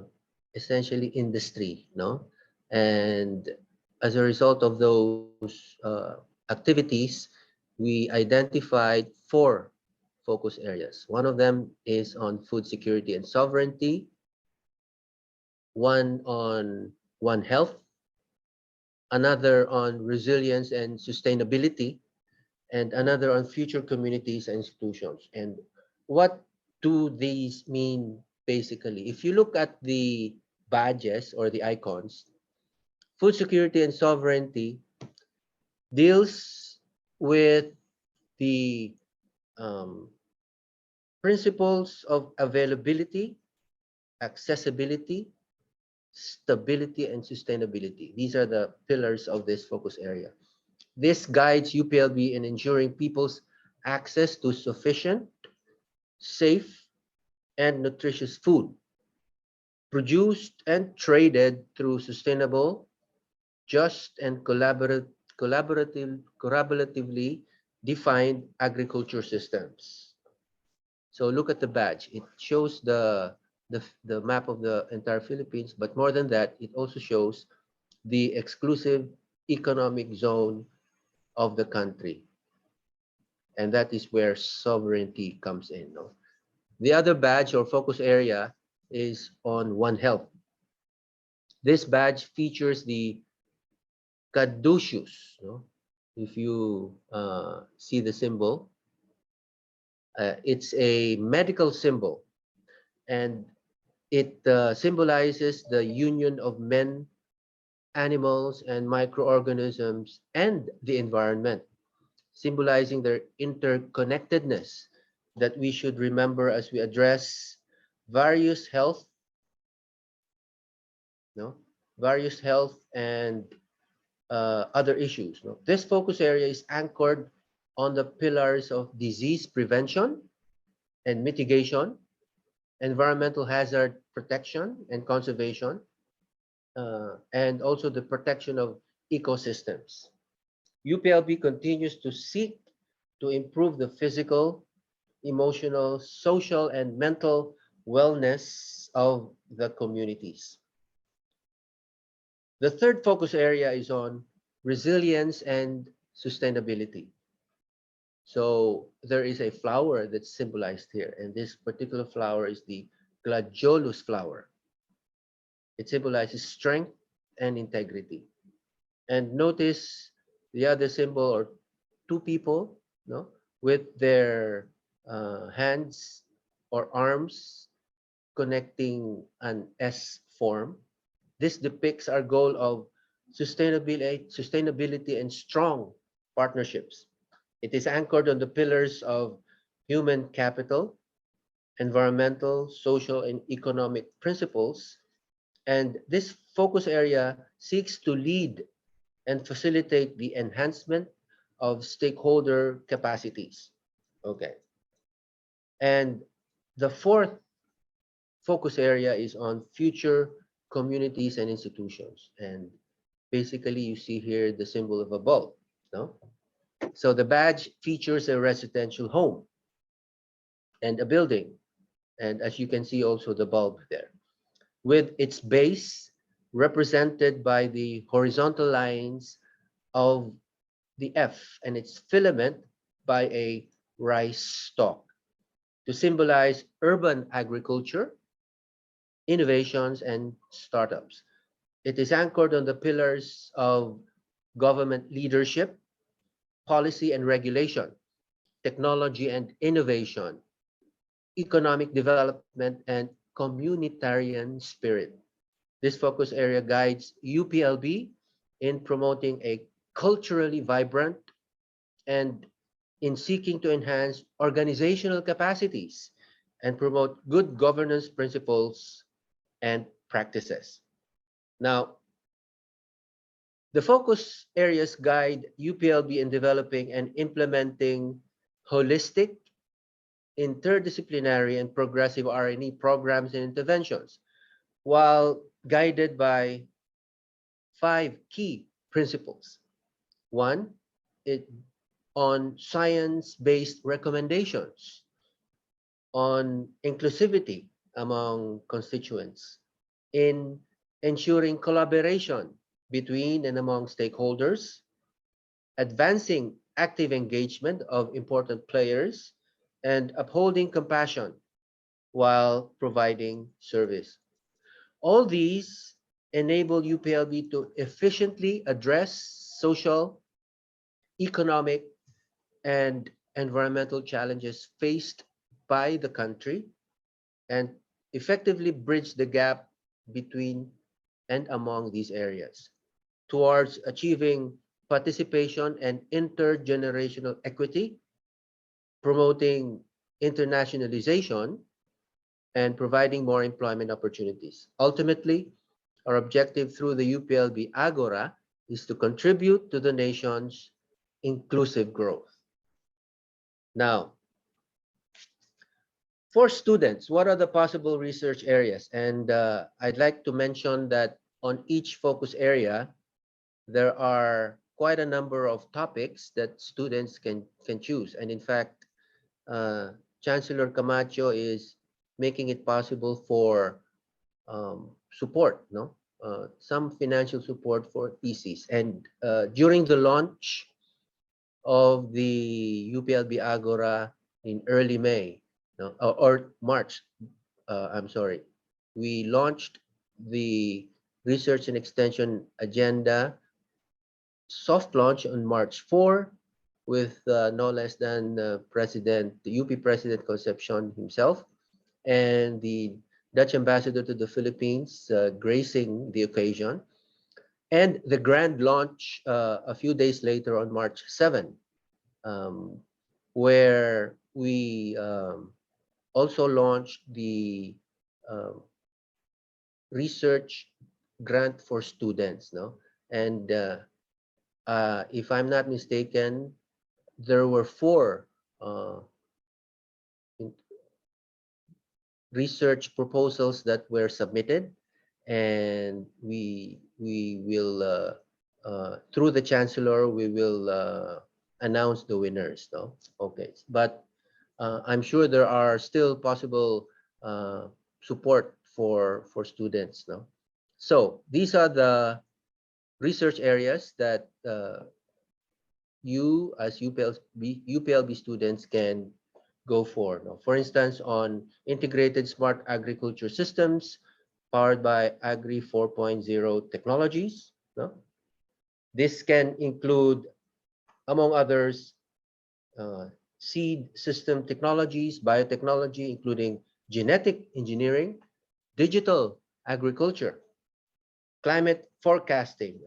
essentially industry, no? And as a result of those activities, we identified 4 focus areas. One of them is on food security and sovereignty, one on One Health, another on resilience and sustainability, and another on future communities and institutions. And what do these mean basically? If you look at the badges or the icons, food security and sovereignty deals with the um, principles of availability, accessibility, stability, and sustainability. These are the pillars of this focus area. This guides UPLB in ensuring people's access to sufficient, safe, and nutritious food, produced and traded through sustainable, just, and collaboratively defined agriculture systems. So look at the badge. It shows the map of the entire Philippines, but more than that, it also shows the exclusive economic zone of the country. And that is where sovereignty comes in. No? The other badge or focus area is on One Health. This badge features the caduceus. No? If you see the symbol, it's a medical symbol, and it symbolizes the union of men, animals, and microorganisms and the environment, symbolizing their interconnectedness that we should remember as we address various health, no, various health and other issues. No? This focus area is anchored on the pillars of disease prevention and mitigation, environmental hazard protection and conservation, and also the protection of ecosystems. UPLB continues to seek to improve the physical, emotional, social, and mental wellness of the communities. The third focus area is on resilience and sustainability. So there is a flower that's symbolized here, and this particular flower is the gladiolus flower. It symbolizes strength and integrity. And notice the other symbol, or 2 people, no, with their hands or arms connecting an S form. This depicts our goal of sustainability and strong partnerships. It is anchored on the pillars of human capital, environmental, social, and economic principles. And this focus area seeks to lead and facilitate the enhancement of stakeholder capacities. Okay. And the fourth focus area is on future communities and institutions. And basically, you see here the symbol of a bulb. No? So the badge features a residential home and a building. And as you can see, also the bulb there, with its base represented by the horizontal lines of the F and its filament by a rice stalk to symbolize urban agriculture, innovations, and startups. It is anchored on the pillars of government leadership, policy and regulation, technology and innovation, economic development, and communitarian spirit. This focus area guides UPLB in promoting a culturally vibrant and in seeking to enhance organizational capacities and promote good governance principles and practices. Now, the focus areas guide UPLB in developing and implementing holistic, interdisciplinary, and progressive R&E programs and interventions, while guided by 5 key principles. One, on science-based recommendations, on inclusivity among constituents, in ensuring collaboration between and among stakeholders, advancing active engagement of important players, and upholding compassion while providing service. All these enable UPLB to efficiently address social, economic, and environmental challenges faced by the country and effectively bridge the gap between and among these areas towards achieving participation and intergenerational equity, promoting internationalization, and providing more employment opportunities. Ultimately, our objective through the UPLB Agora is to contribute to the nation's inclusive growth. Now, for students, what are the possible research areas? And I'd like to mention that on each focus area, there are quite a number of topics that students can choose. And in fact, Chancellor Camacho is making it possible for support, no? Some financial support for theses. And during the launch of the UPLB Agora in early May, no, or March, I'm sorry, we launched the Research and Extension Agenda soft launch on March 4 with no less than the UP President Concepcion himself and the Dutch Ambassador to the Philippines gracing the occasion, and the grand launch a few days later on March 7, where we also launched the research grant for students, no? And if I'm not mistaken, there were 4 research proposals that were submitted, and we will through the Chancellor we will announce the winners. No, okay, but I'm sure there are still possible support for students. No, so these are the research areas that you as UPLB students can go for. No? For instance, on integrated smart agriculture systems powered by Agri 4.0 technologies. No? This can include, among others, seed system technologies, biotechnology, including genetic engineering, digital agriculture, climate forecasting,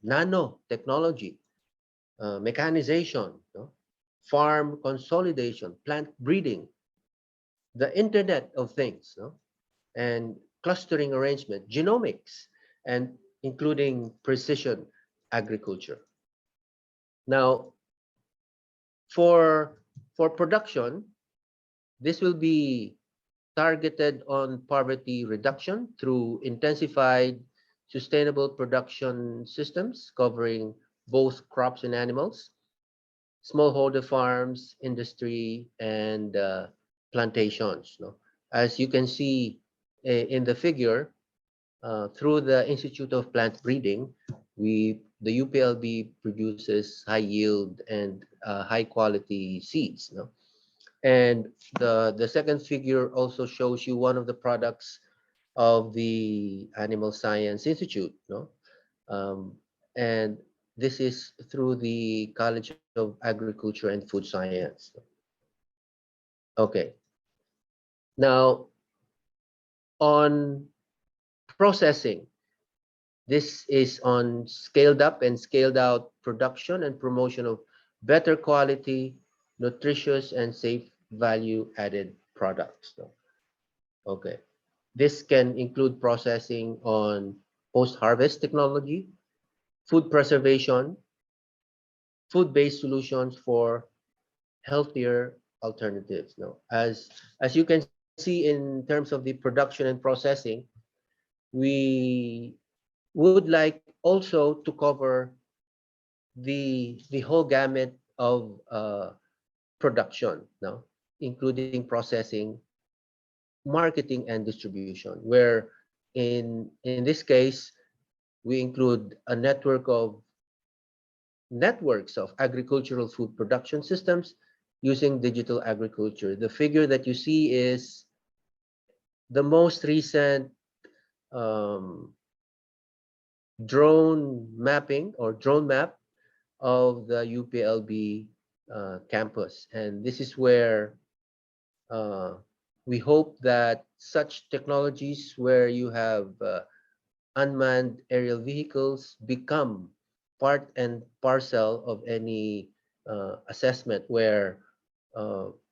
nanotechnology, mechanization, no? Farm consolidation, plant breeding, the Internet of Things, no? And clustering arrangement, genomics, and including precision agriculture. Now, for production, this will be targeted on poverty reduction through intensified sustainable production systems covering both crops and animals, smallholder farms, industry, and plantations. No? As you can see in the figure, through the Institute of Plant Breeding, the UPLB produces high yield and high quality seeds. No? And the second figure also shows you one of the products of the Animal Science Institute. No? And this is through the College of Agriculture and Food Science. Okay. Now, on processing, this is on scaled up and scaled out production and promotion of better quality, nutritious, and safe value added products. Okay. This can include processing on post-harvest technology, food preservation, food-based solutions for healthier alternatives. No, as you can see in terms of the production and processing, we would like also to cover the whole gamut of production, no? Including processing, marketing, and distribution, where in this case, we include a networks of agricultural food production systems using digital agriculture. The figure that you see is the most recent drone mapping or drone map of the UPLB campus. And this is where we hope that such technologies where you have unmanned aerial vehicles become part and parcel of any assessment where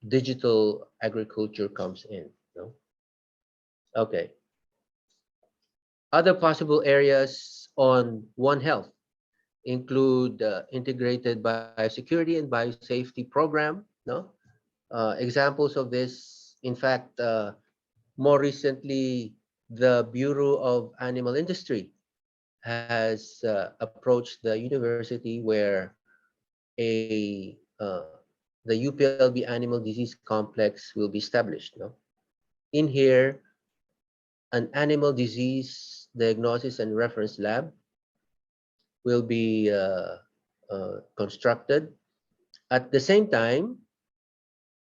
digital agriculture comes in. No? Okay. Other possible areas on One Health include integrated biosecurity and biosafety program. No, examples of this. In fact, more recently, the Bureau of Animal Industry has approached the university where the UPLB Animal Disease Complex will be established. No? In here, an animal disease diagnosis and reference lab will be constructed. At the same time,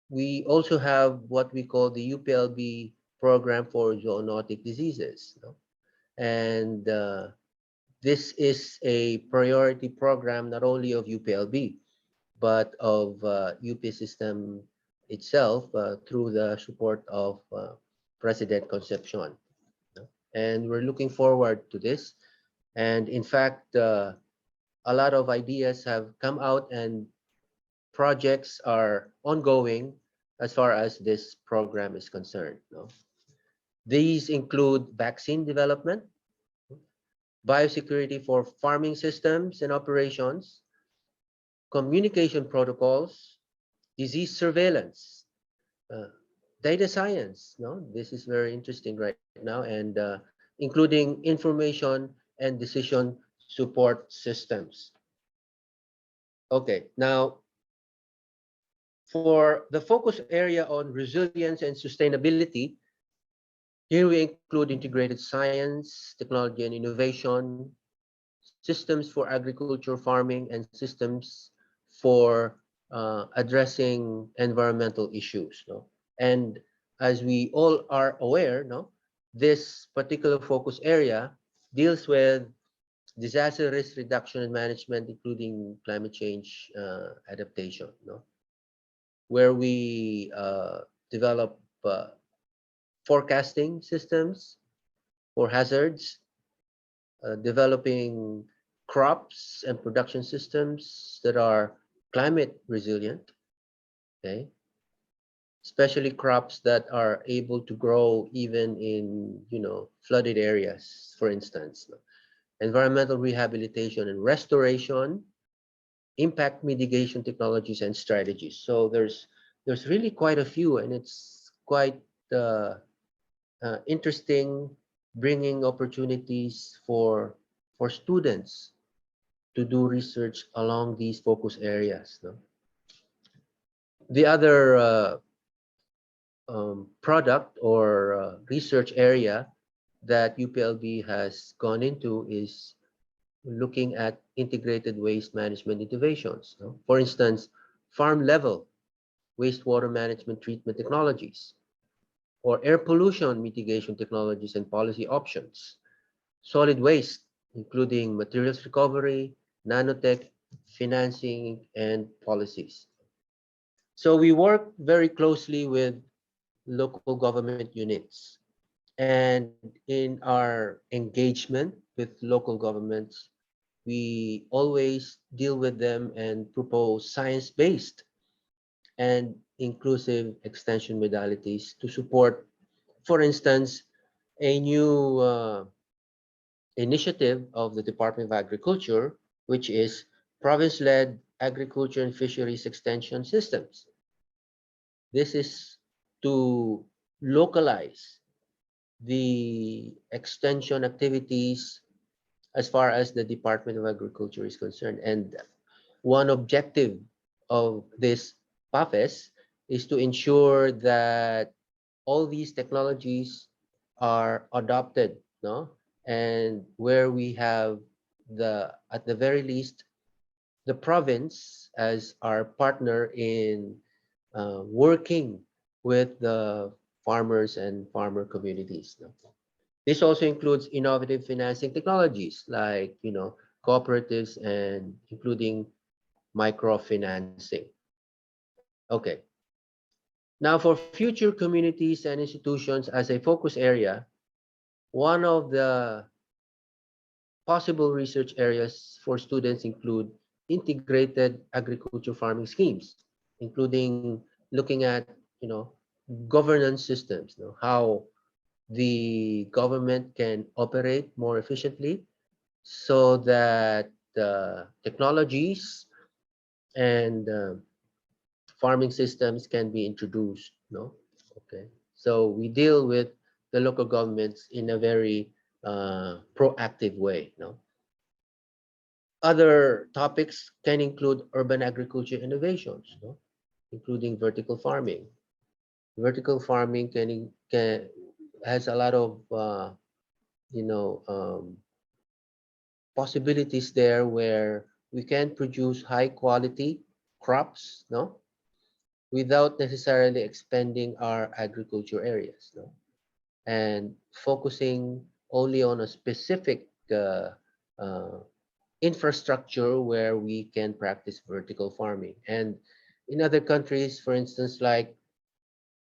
we also have what we call the UPLB program for zoonotic diseases. No? And this is a priority program not only of UPLB, but of UP system itself through the support of President Concepcion. And we're looking forward to this. And in fact, a lot of ideas have come out and projects are ongoing as far as this program is concerned. No? These include vaccine development, biosecurity for farming systems and operations, communication protocols, disease surveillance, data science. No, this is very interesting right now, and including information and decision support systems. Okay, now for the focus area on resilience and sustainability, here we include integrated science, technology and innovation, systems for agriculture, farming, and systems for addressing environmental issues. No? And as we all are aware, no, this particular focus area deals with disaster risk reduction and management, including climate change adaptation, no? Where we develop forecasting systems for hazards, developing crops and production systems that are climate resilient, okay? Especially crops that are able to grow even in, flooded areas, for instance. Environmental rehabilitation and restoration, impact mitigation technologies and strategies. So there's really quite a few, and it's quite interesting, bringing opportunities for students to do research along these focus areas. No? The other product or research area that UPLB has gone into is looking at integrated waste management innovations. No? For instance, farm level wastewater management treatment technologies, or air pollution mitigation technologies and policy options, solid waste, including materials recovery, nanotech, financing, and policies. So we work very closely with local government units. And in our engagement with local governments, we always deal with them and propose science-based and inclusive extension modalities to support, for instance, a new initiative of the Department of Agriculture, which is province-led agriculture and fisheries extension systems. This is to localize the extension activities as far as the Department of Agriculture is concerned. And one objective of this PAFES is to ensure that all these technologies are adopted, no? And where we have at the very least, the province as our partner in working with the farmers and farmer communities. No? This also includes innovative financing technologies like, cooperatives and including microfinancing. Okay. Now, for future communities and institutions as a focus area, one of the possible research areas for students include integrated agriculture farming schemes, including looking at, governance systems, how the government can operate more efficiently so that technologies and farming systems can be introduced. No, okay. So we deal with the local governments in a very proactive way. No, other topics can include urban agriculture innovations, no? Including vertical farming. Vertical farming has a lot of you know possibilities there where we can produce high quality crops, no, without necessarily expanding our agriculture areas, no, and focusing only on a specific uh, infrastructure where we can practice vertical farming. And in other countries, for instance, like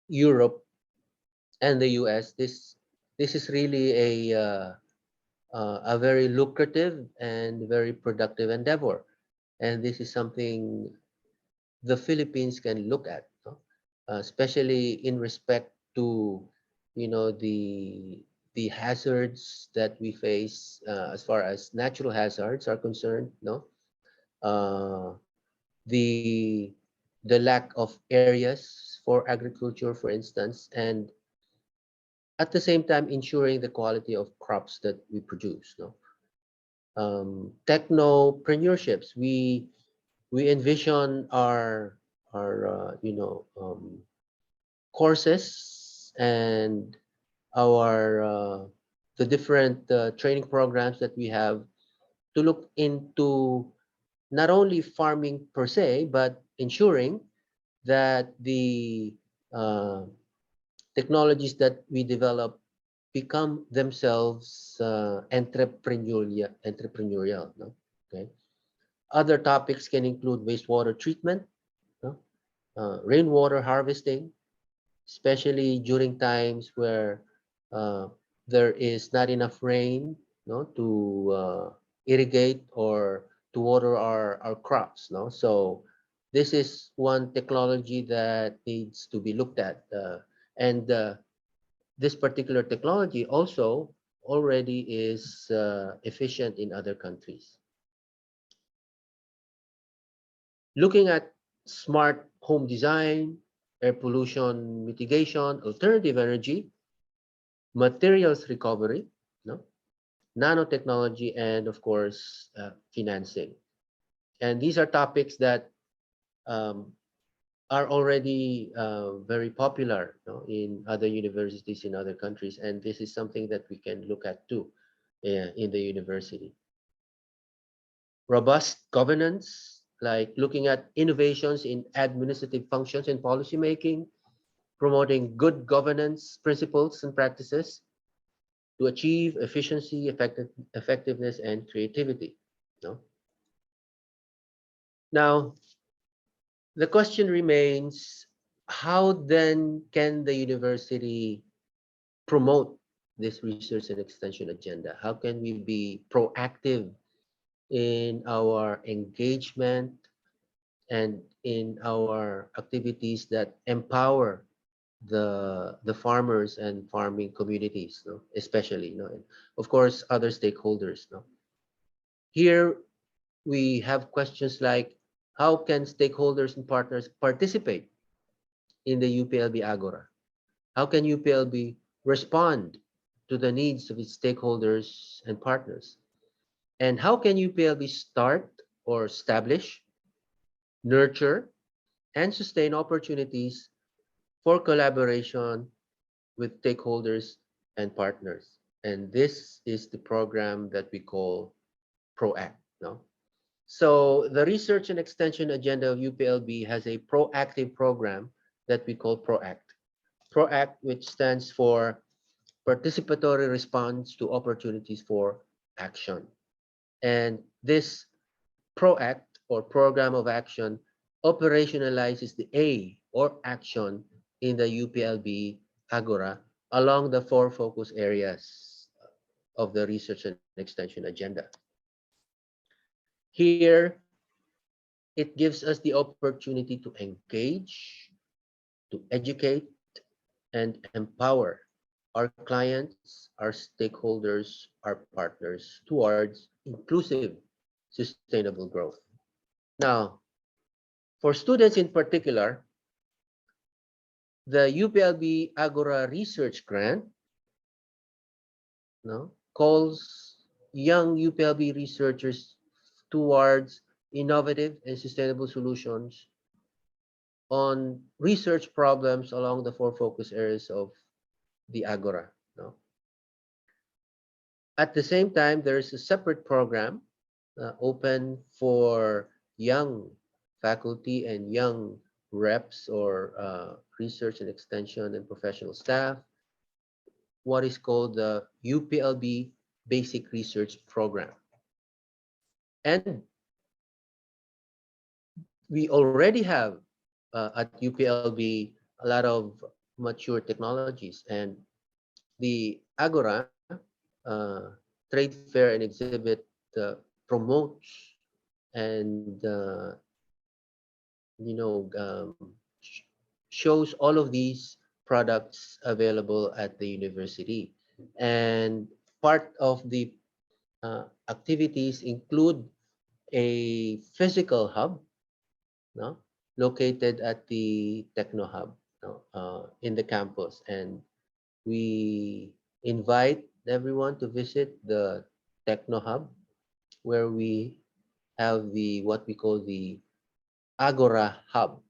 Europe and the US, this is really a very lucrative and very productive endeavor. And this is something the Philippines can look at, no? Especially in respect to, the hazards that we face as far as natural hazards are concerned, no? Uh, the the lack of areas for agriculture, for instance, and at the same time ensuring the quality of crops that we produce, no? Technopreneurship. We envision our courses and our the different training programs that we have to look into not only farming per se, but ensuring that the uh, technologies that we develop become themselves entrepreneurial. No? Okay. Other topics can include wastewater treatment, no? Rainwater harvesting, especially during times where uh, there is not enough rain, no, to irrigate or to water our crops. No? So this is one technology that needs to be looked at. And this particular technology also already is efficient in other countries. Looking at smart home design, air pollution mitigation, alternative energy, materials recovery, no? Nanotechnology, and of course, financing. And these are topics that um, are already very popular, no, in other universities in other countries. And this is something that we can look at too in the university. Robust governance, like looking at innovations in administrative functions and policy making, promoting good governance principles and practices to achieve efficiency, effectiveness, and creativity. No? Now, the question remains, how then can the university promote this research and extension agenda? How can we be proactive in our engagement and in our activities that empower the farmers and farming communities, no? Especially, no? And of course, other stakeholders. No? Here, we have questions like, how can stakeholders and partners participate in the UPLB Agora? How can UPLB respond to the needs of its stakeholders and partners? And how can UPLB start or establish nurture, and sustain opportunities for collaboration with stakeholders and partners. And this is the program that we call PROACT. No? So the research and extension agenda of UPLB has a proactive program that we call PROACT. PROACT, which stands for Participatory Response to Opportunities for Action. And this PROACT or Program of Action operationalizes the A or action in the UPLB Agora along the 4 focus areas of the research and extension agenda. Here, it gives us the opportunity to engage, to educate, and empower our clients, our stakeholders, our partners towards inclusive, sustainable growth. Now, for students in particular, the UPLB Agora Research Grant calls young UPLB researchers towards innovative and sustainable solutions on research problems along the 4 focus areas of the Agora. At the same time, there is a separate program open for young faculty and young reps or research and extension and professional staff, what is called the UPLB Basic Research Program. And we already have at UPLB a lot of mature technologies, and the Agora trade fair and exhibit promotes and shows all of these products available at the university. And part of the activities include a physical hub located at the Techno Hub in the campus. And we invite everyone to visit the Techno Hub, where we have what we call the Agora Hub,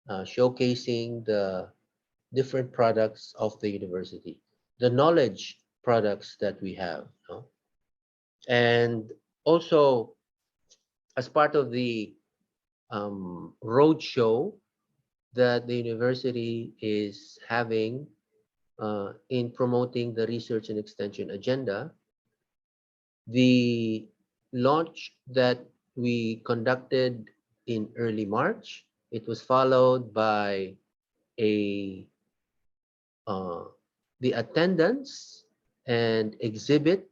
showcasing the different products of the university, the knowledge products that we have. And also, as part of the road show that the university is having in promoting the research and extension agenda, the launch that we conducted in early March, it was followed by the attendance and exhibit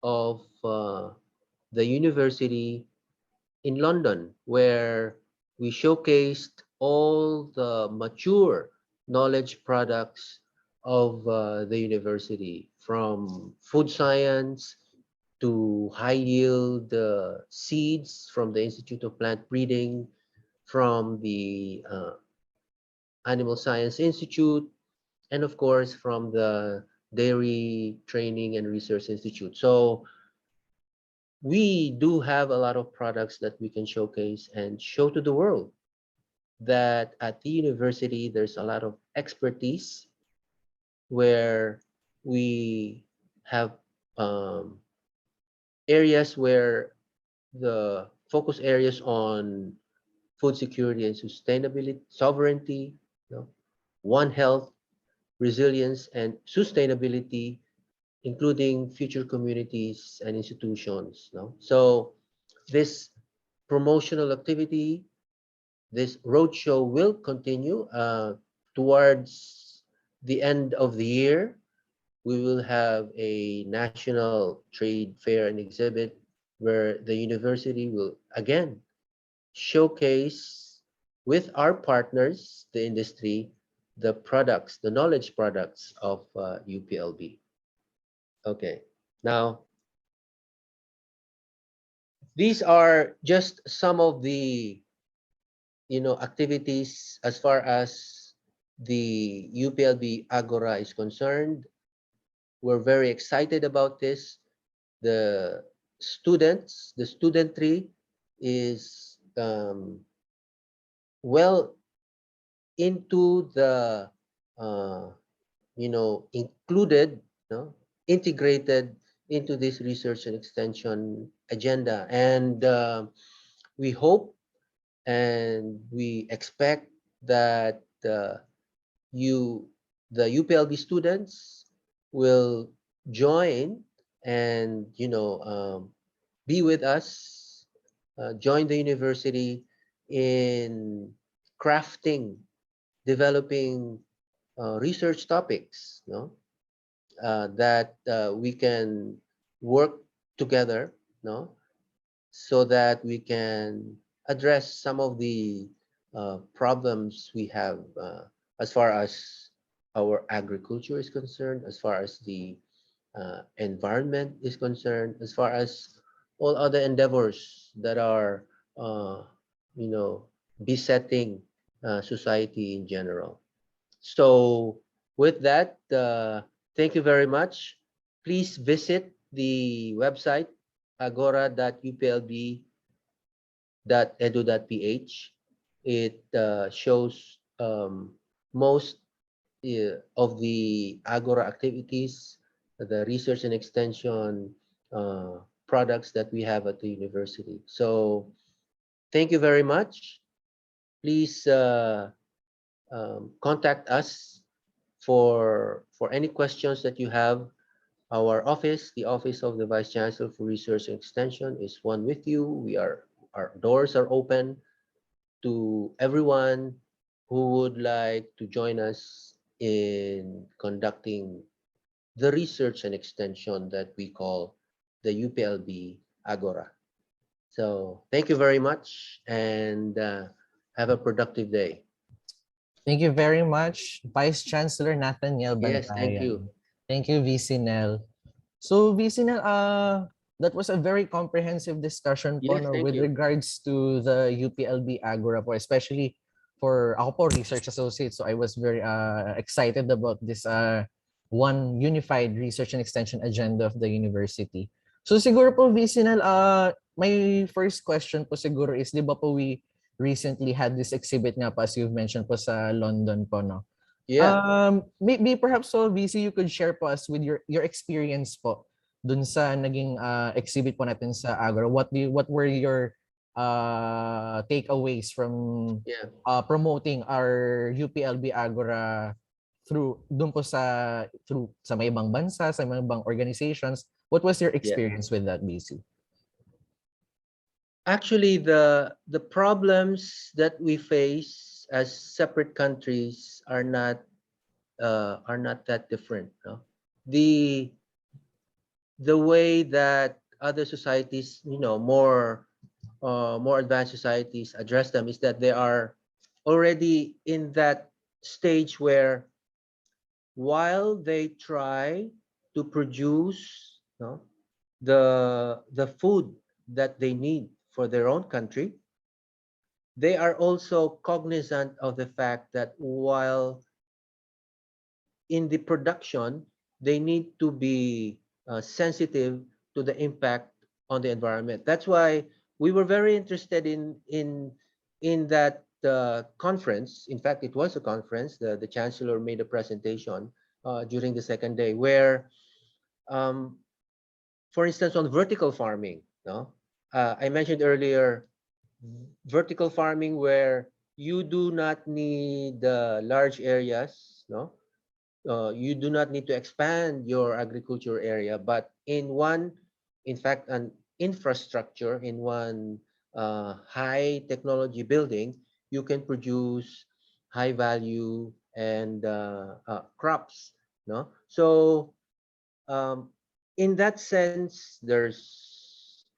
of the university in London, where we showcased all the mature knowledge products of the university, from food science to high yield seeds from the Institute of Plant Breeding, from the Animal Science Institute, and of course from the Dairy Training and Research Institute. So we do have a lot of products that we can showcase and show to the world that at the university there's a lot of expertise, where we have areas where the focus areas on food security and sustainability, sovereignty, One Health, resilience, and sustainability, including future communities and institutions. So this promotional activity, this roadshow will continue towards the end of the year. We will have a national trade fair and exhibit where the university will again showcase with our partners, the industry, the products, the knowledge products of UPLB. Okay, now these are just some of the activities as far as the UPLB Agora is concerned. We're very excited about this. The students, the studentry is well into the uh, included, integrated into this research and extension agenda. And we hope and we expect that you, the UPLB students, will join and be with us, join the university in crafting, developing research topics, that we can work together, so that we can address some of the problems we have, as far as our agriculture is concerned, as far as the environment is concerned, as far as all other endeavors that are, uh, you know, besetting society in general. So with that, thank you very much. Please visit the website agora.uplb.edu.ph. It shows most of the Agora activities, the research and extension products that we have at the university. So thank you very much. Please contact us for any questions that you have. Our office, the Office of the Vice Chancellor for Research and Extension, is one with you. Our doors are open to everyone who would like to join us in conducting the research and extension that we call the UPLB Agora. So thank you very much, and have a productive day. Thank you very much, Vice Chancellor Nathaniel Yes, thank Bantayan. you. Thank you, VC Nel. So, VC Nel, that was a very comprehensive discussion po, Yes, no, thank with you. regards to the UPLB Agora po, especially for ako po, research associate. So I was very excited about this one unified research and extension agenda of the university. So siguro po, VC Nel, my first question po siguro is, di ba po we recently had this exhibit nga po, as you've mentioned po sa London po, no? Yeah. Maybe perhaps so, VC, you could share po us with your experience po dun sa naging exhibit po natin sa Agora. What were your takeaways from promoting our UPLB Agora through dun po through sa may ibang bansa, sa may ibang organizations? What was your experience with that, VC? Actually, the problems that we face as separate countries are not that different. No? The way that other societies, more advanced societies address them is that they are already in that stage where, while they try to produce, the food that they need for their own country, they are also cognizant of the fact that while in the production, they need to be sensitive to the impact on the environment. That's why we were very interested in that conference. In fact, it was a conference. The Chancellor made a presentation during the second day where, for instance, on vertical farming, I mentioned earlier, vertical farming where you do not need large areas, you do not need to expand your agriculture area, but in fact, an infrastructure in one high technology building, you can produce high value and crops. So in that sense, there's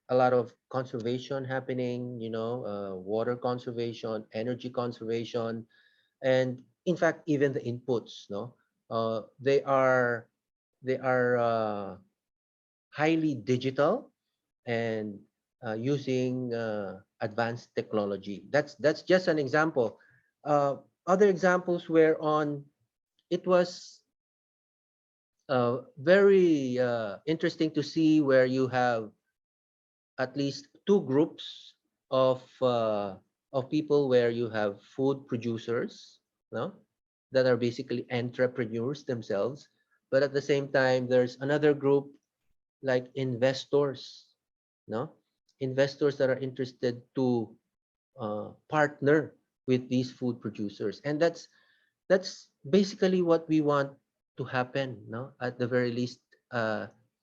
a lot of conservation happening, water conservation, energy conservation, and in fact, even the inputs, they are highly digital and using advanced technology. That's just an example. Other examples where on it was very interesting to see where you have at least two groups of of people where you have food producers, no, that are basically entrepreneurs themselves, but at the same time, there's another group like investors, no, investors that are interested to partner with these food producers, and that's basically what we want to happen, no, at the very least,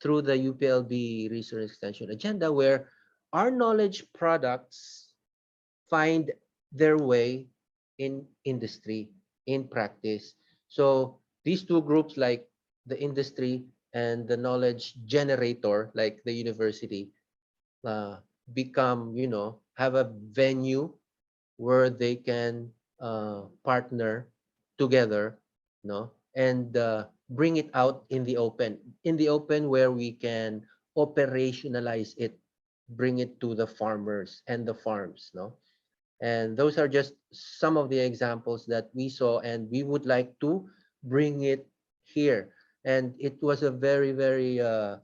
through the UPLB Research Extension agenda, where our knowledge products find their way in industry, in practice. So these two groups, like the industry and the knowledge generator, like the university, uh, become, have a venue where they can partner together, no, and bring it out in the open where we can operationalize it, bring it to the farmers and the farms, no. And those are just some of the examples that we saw, and we would like to bring it here. And it was a very, very uh,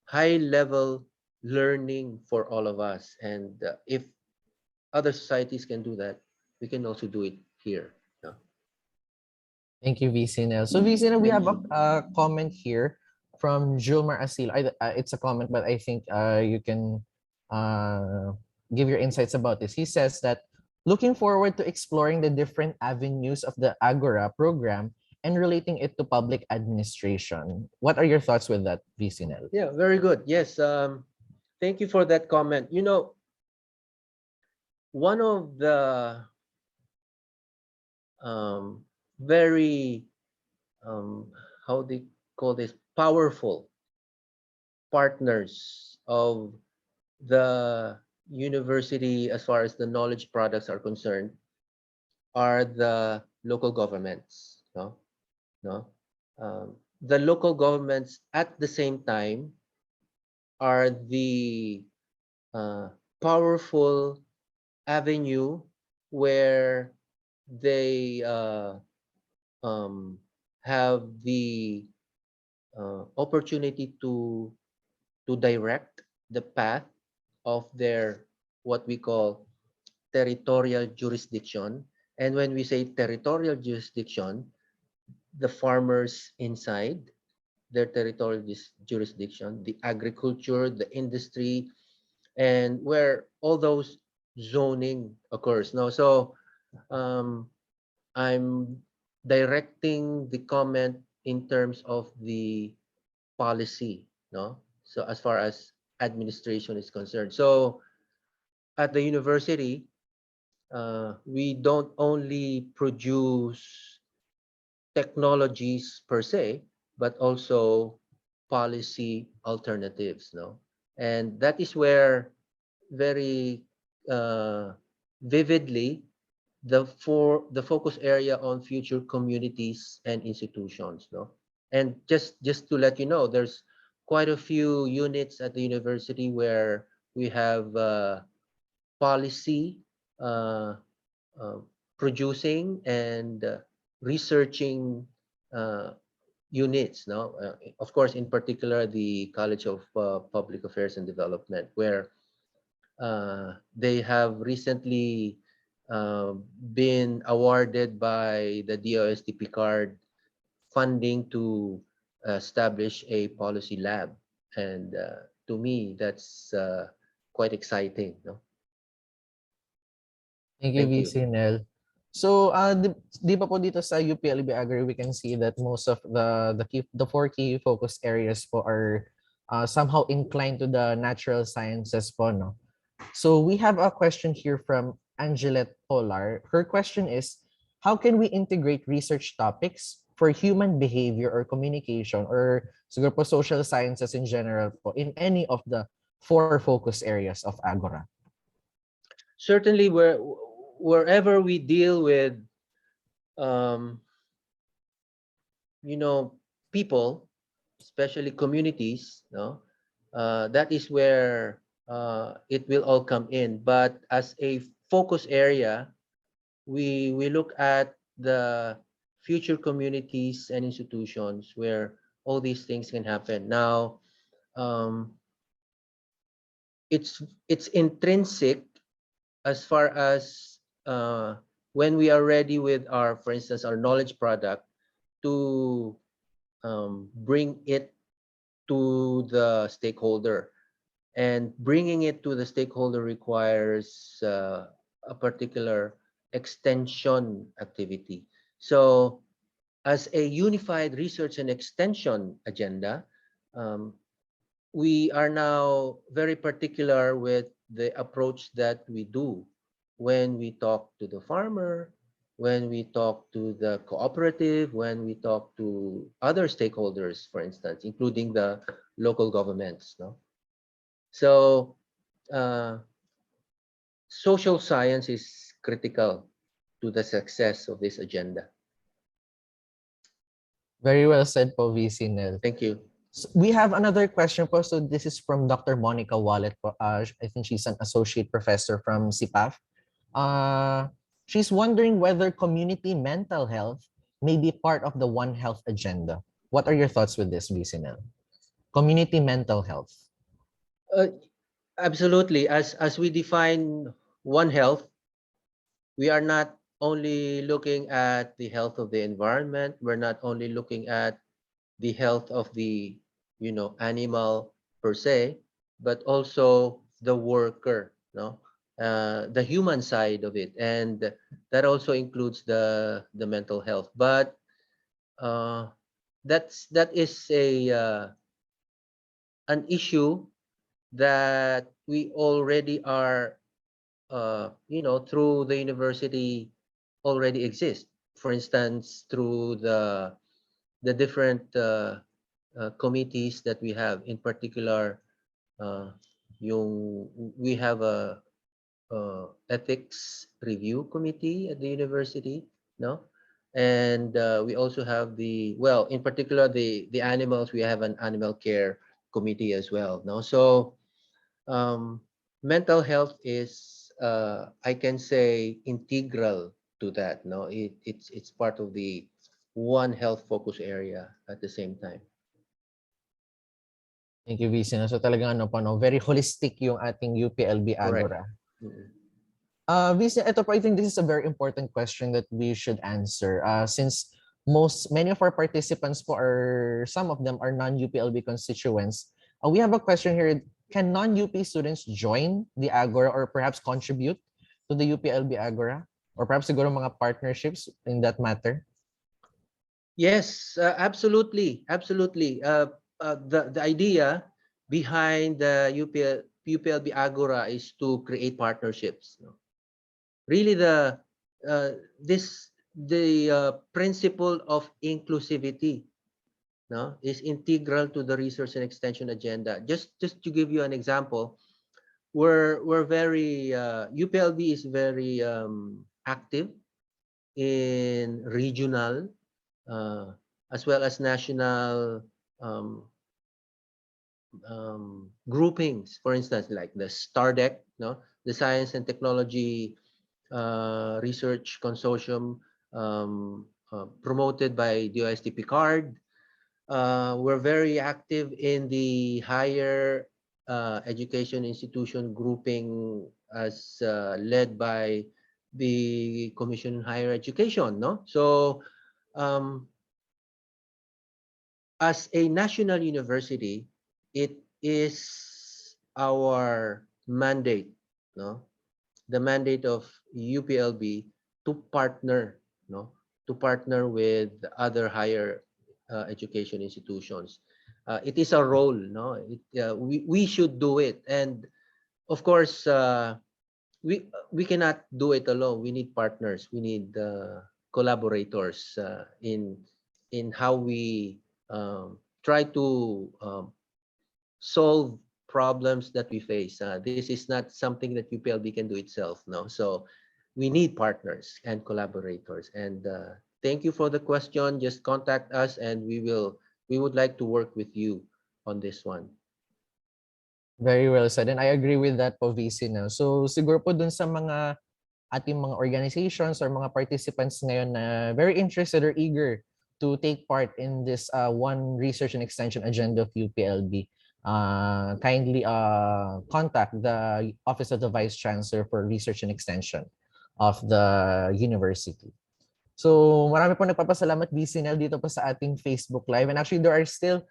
high level learning for all of us. And if other societies can do that, we can also do it here. No? Thank you, VC Nel. So VC Nel, we Thank have you. a comment here from Julmar Asil. It's a comment, but I think you can give your insights about this. He says that looking forward to exploring the different avenues of the Agora program and relating it to public administration. What are your thoughts with that, VC Nel? Yeah, very good. Yes. Thank you for that comment. One of the very how they call this, powerful partners of the university as far as the knowledge products are concerned are the local governments, no, the local governments at the same time are the powerful avenue where they have the opportunity to direct the path of their, what we call, territorial jurisdiction. And when we say territorial jurisdiction, the farmers inside their territorial jurisdiction, the agriculture, the industry, and where all those zoning occurs. Now, so I'm directing the comment in terms of the policy, no? So as far as administration is concerned. So at the university, we don't only produce technologies per se, but also policy alternatives, no? And that is where very vividly the focus area on future communities and institutions, no? And just to let you know, there's quite a few units at the university where we have policy uh, uh, producing and researching uh, units, no? Of course, in particular, the College of Public Affairs and Development, where they have recently been awarded by the DOST card funding to establish a policy lab. And to me, that's quite exciting. No? Thank you, Thank you. VC Nel. So, di ba po dito sa UPLB Agri, we can see that most of the four key focus areas po are somehow inclined to the natural sciences po, no? So we have a question here from Angelette Polar. Her question is, how can we integrate research topics for human behavior or communication or siguro po social sciences in general po in any of the four focus areas of Agora? Certainly, wherever we deal with, um, people, especially communities, no, that is where it will all come in. But as a focus area, we look at the future communities and institutions where all these things can happen. Now, um, it's intrinsic as far as when we are ready with our, for instance, our knowledge product, to bring it to the stakeholder. And bringing it to the stakeholder requires a particular extension activity. So as a unified research and extension agenda, we are now very particular with the approach that we do when we talk to the farmer, when we talk to the cooperative, when we talk to other stakeholders, for instance, including the local governments. No? So social science is critical to the success of this agenda. Very well said po, VC Nel. Thank you. So we have another question po. So this is from Dr. Monica Wallet po. I think she's an associate professor from CPAF. She's wondering whether community mental health may be part of the One Health agenda. What are your thoughts with this, VC Nel? Community mental health. Absolutely. As we define One Health, we are not only looking at the health of the environment. We're not only looking at the health of the animal per se, but also the worker, no, the human side of it, and that also includes the mental health. But that is an issue that we already are, through the university already exist. For instance, through the different committees that we have. In particular, we have a ethics review committee at the university, no? And we also have in particular the animals. We have an animal care committee as well, no? So mental health is, I can say, integral to that, no? It's part of the One Health focus area at the same time. Thank you, VC. So talagang very holistic yung ating UPLB Agora. VC, ito po, I think this is a very important question that we should answer. Since many of our participants po some of them are non-UPLB constituents. We have a question here. Can non-UP students join the Agora or perhaps contribute to the UPLB Agora? Or perhaps siguro mga partnerships in that matter? Yes, absolutely. Absolutely. The idea behind the UPLB Agora is to create partnerships. Really, the principle of inclusivity, no, is integral to the research and extension agenda. Just to give you an example, we're very UPLB is very active in regional as well as national groupings. For instance, like the STARDEC, no, the Science and Technology Research Consortium, promoted by DOST Picard. We're very active in the higher education institution grouping as led by the Commission on Higher Education, no? So as a national university, it is our mandate, no? The mandate of UPLB to partner, no? To partner with other higher education institutions. It is our role, no? We should do it, and of course, we cannot do it alone. We need partners. We need collaborators in how we try to solve problems that we face. This is not something that UPLB can do itself, no? So we need partners and collaborators. And thank you for the question. Just contact us, and we would like to work with you on this one. Very well said. And I agree with that po, VC. No? So siguro po dun sa mga ating mga organizations or mga participants ngayon na very interested or eager to take part in this one research and extension agenda of UPLB. kindly contact the Office of the Vice Chancellor for Research and Extension of the university. So marami po nagpapasalamat BCNL dito po sa ating Facebook Live. And actually there are still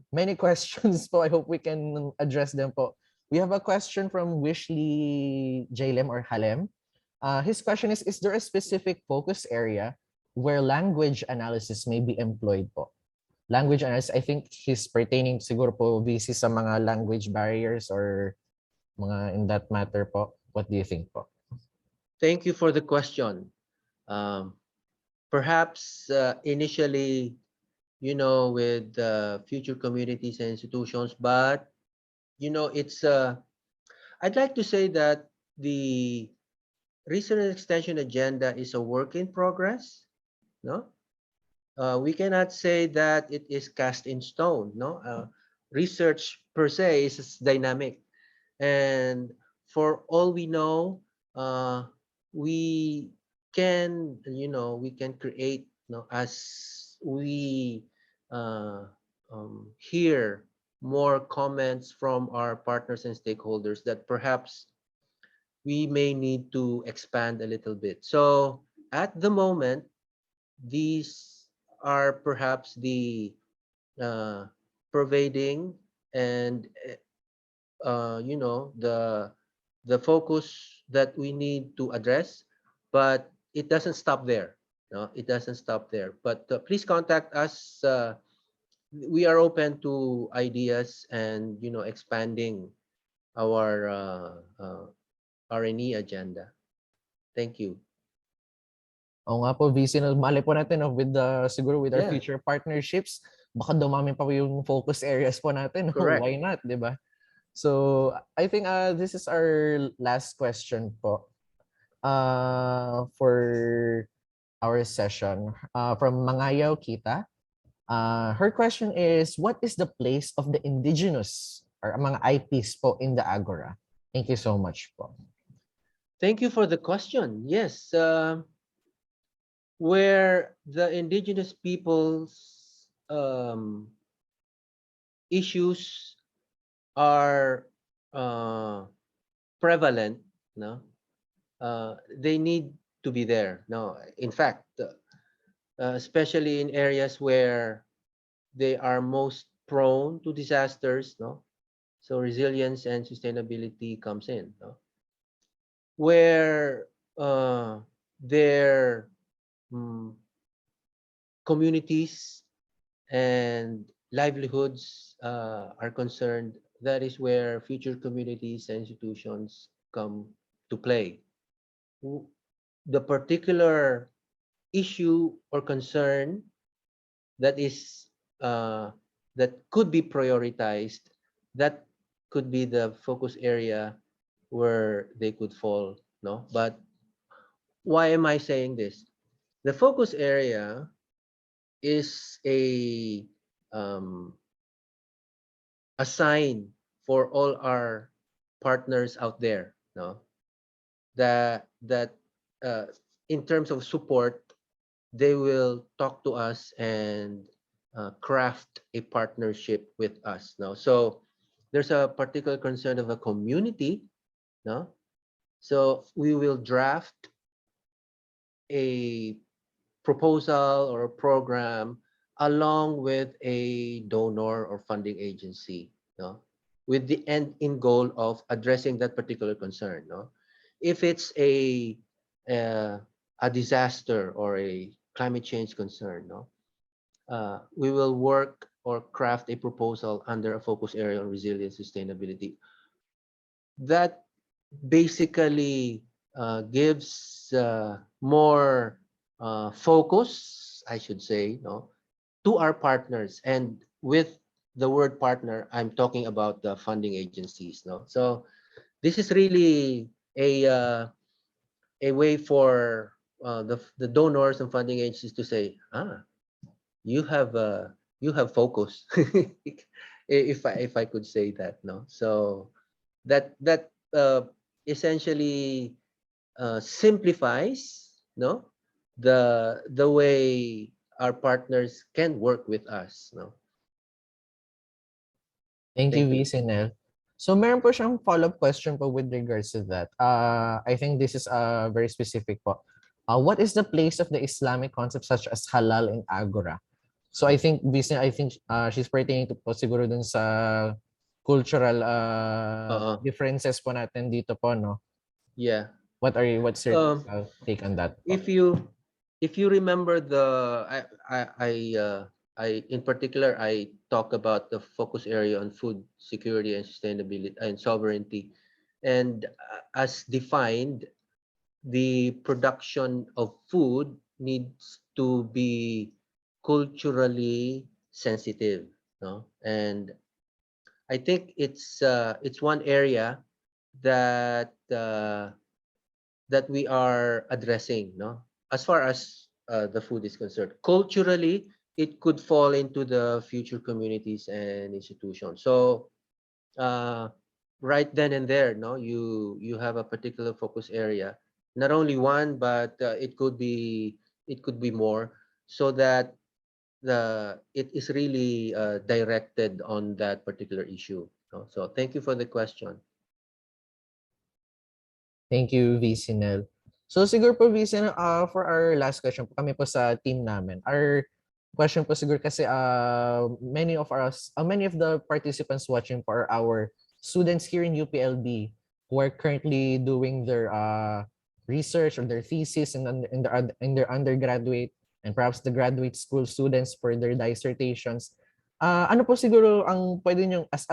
many questions po. I hope we can address them po. We have a question from Wishley Jalem or Halem. His question is there a specific focus area where language analysis may be employed po? Language analysis, I think he's pertaining siguro po busy sa mga language barriers or mga in that matter po. What do you think po? Thank you for the question. Perhaps initially, with future communities and institutions, but it's I'd like to say that the research and extension agenda is a work in progress. No, we cannot say that it is cast in stone. No, research per se is dynamic, and for all we know, we can create, as we hear more comments from our partners and stakeholders, that perhaps we may need to expand a little bit. So at the moment, these are perhaps the pervading and the focus that we need to address, but it doesn't stop there. No, it doesn't stop there. But please contact us. We are open to ideas and expanding our R&E agenda. Thank you. Oo nga po, VC, mali po natin with siguro with our Yeah. future partnerships, baka dumami pa po yung focus areas po natin. Correct. Why not, di ba? So I think this is our last question po for our session from Mangayaw Kita. Her question is, what is the place of the indigenous or mga IPs po in the Agora? Thank you so much po. Thank you for the question. Yes, where the indigenous peoples issues are prevalent, no, they need to be there. No, in fact, especially in areas where they are most prone to disasters, no, so resilience and sustainability comes in, no, where their communities and livelihoods are concerned. That is where future communities and institutions come to play. The particular issue or concern that is that could be prioritized, that could be the focus area where they could fall. No, but why am I saying this? The focus area is a sign for all our partners out there, no, that in terms of support, they will talk to us and craft a partnership with us. No, so there's a particular concern of a community, no, so we will draft a proposal or a program along with a donor or funding agency, no, with the end in goal of addressing that particular concern. No, if it's a disaster or a climate change concern, no, we will work or craft a proposal under a focus area on resilience sustainability. That basically gives more focus, I should say, no, to our partners. And with the word partner, I'm talking about the funding agencies. No, so this is really a way for the donors and funding agencies to say, you have focus, if I could say that. No, so that essentially simplifies, no, the way our partners can work with us. No, Thank you, Thank you. VC Nel. So meron po siyang follow-up question po with regards to that. I think this is very specific po. What is the place of the Islamic concepts such as halal and agora? So I think VC, I think she's pertaining to po siguro dun sa cultural differences po natin dito po, no? Yeah. What's your Um, take on that po? if you remember I in particular I talk about the focus area on food security and sustainability and sovereignty, and as defined, the production of food needs to be culturally sensitive, no? And I think it's one area that that we are addressing, no? As far as the food is concerned. Culturally, it could fall into the future communities and institutions. So right then and there, no, you have a particular focus area, not only one, but it could be more, so that it is really directed on that particular issue. No? So thank you for the question. Thank you, VC Nel. So siguro po, VC Nel, for our last question po, kami po sa team namin. Our question po siguro kasi many of the participants watching for our students here in UPLB who are currently doing their research or their thesis in their undergraduate and perhaps the graduate school students for their dissertations. Ano po siguro ang pwede nyo as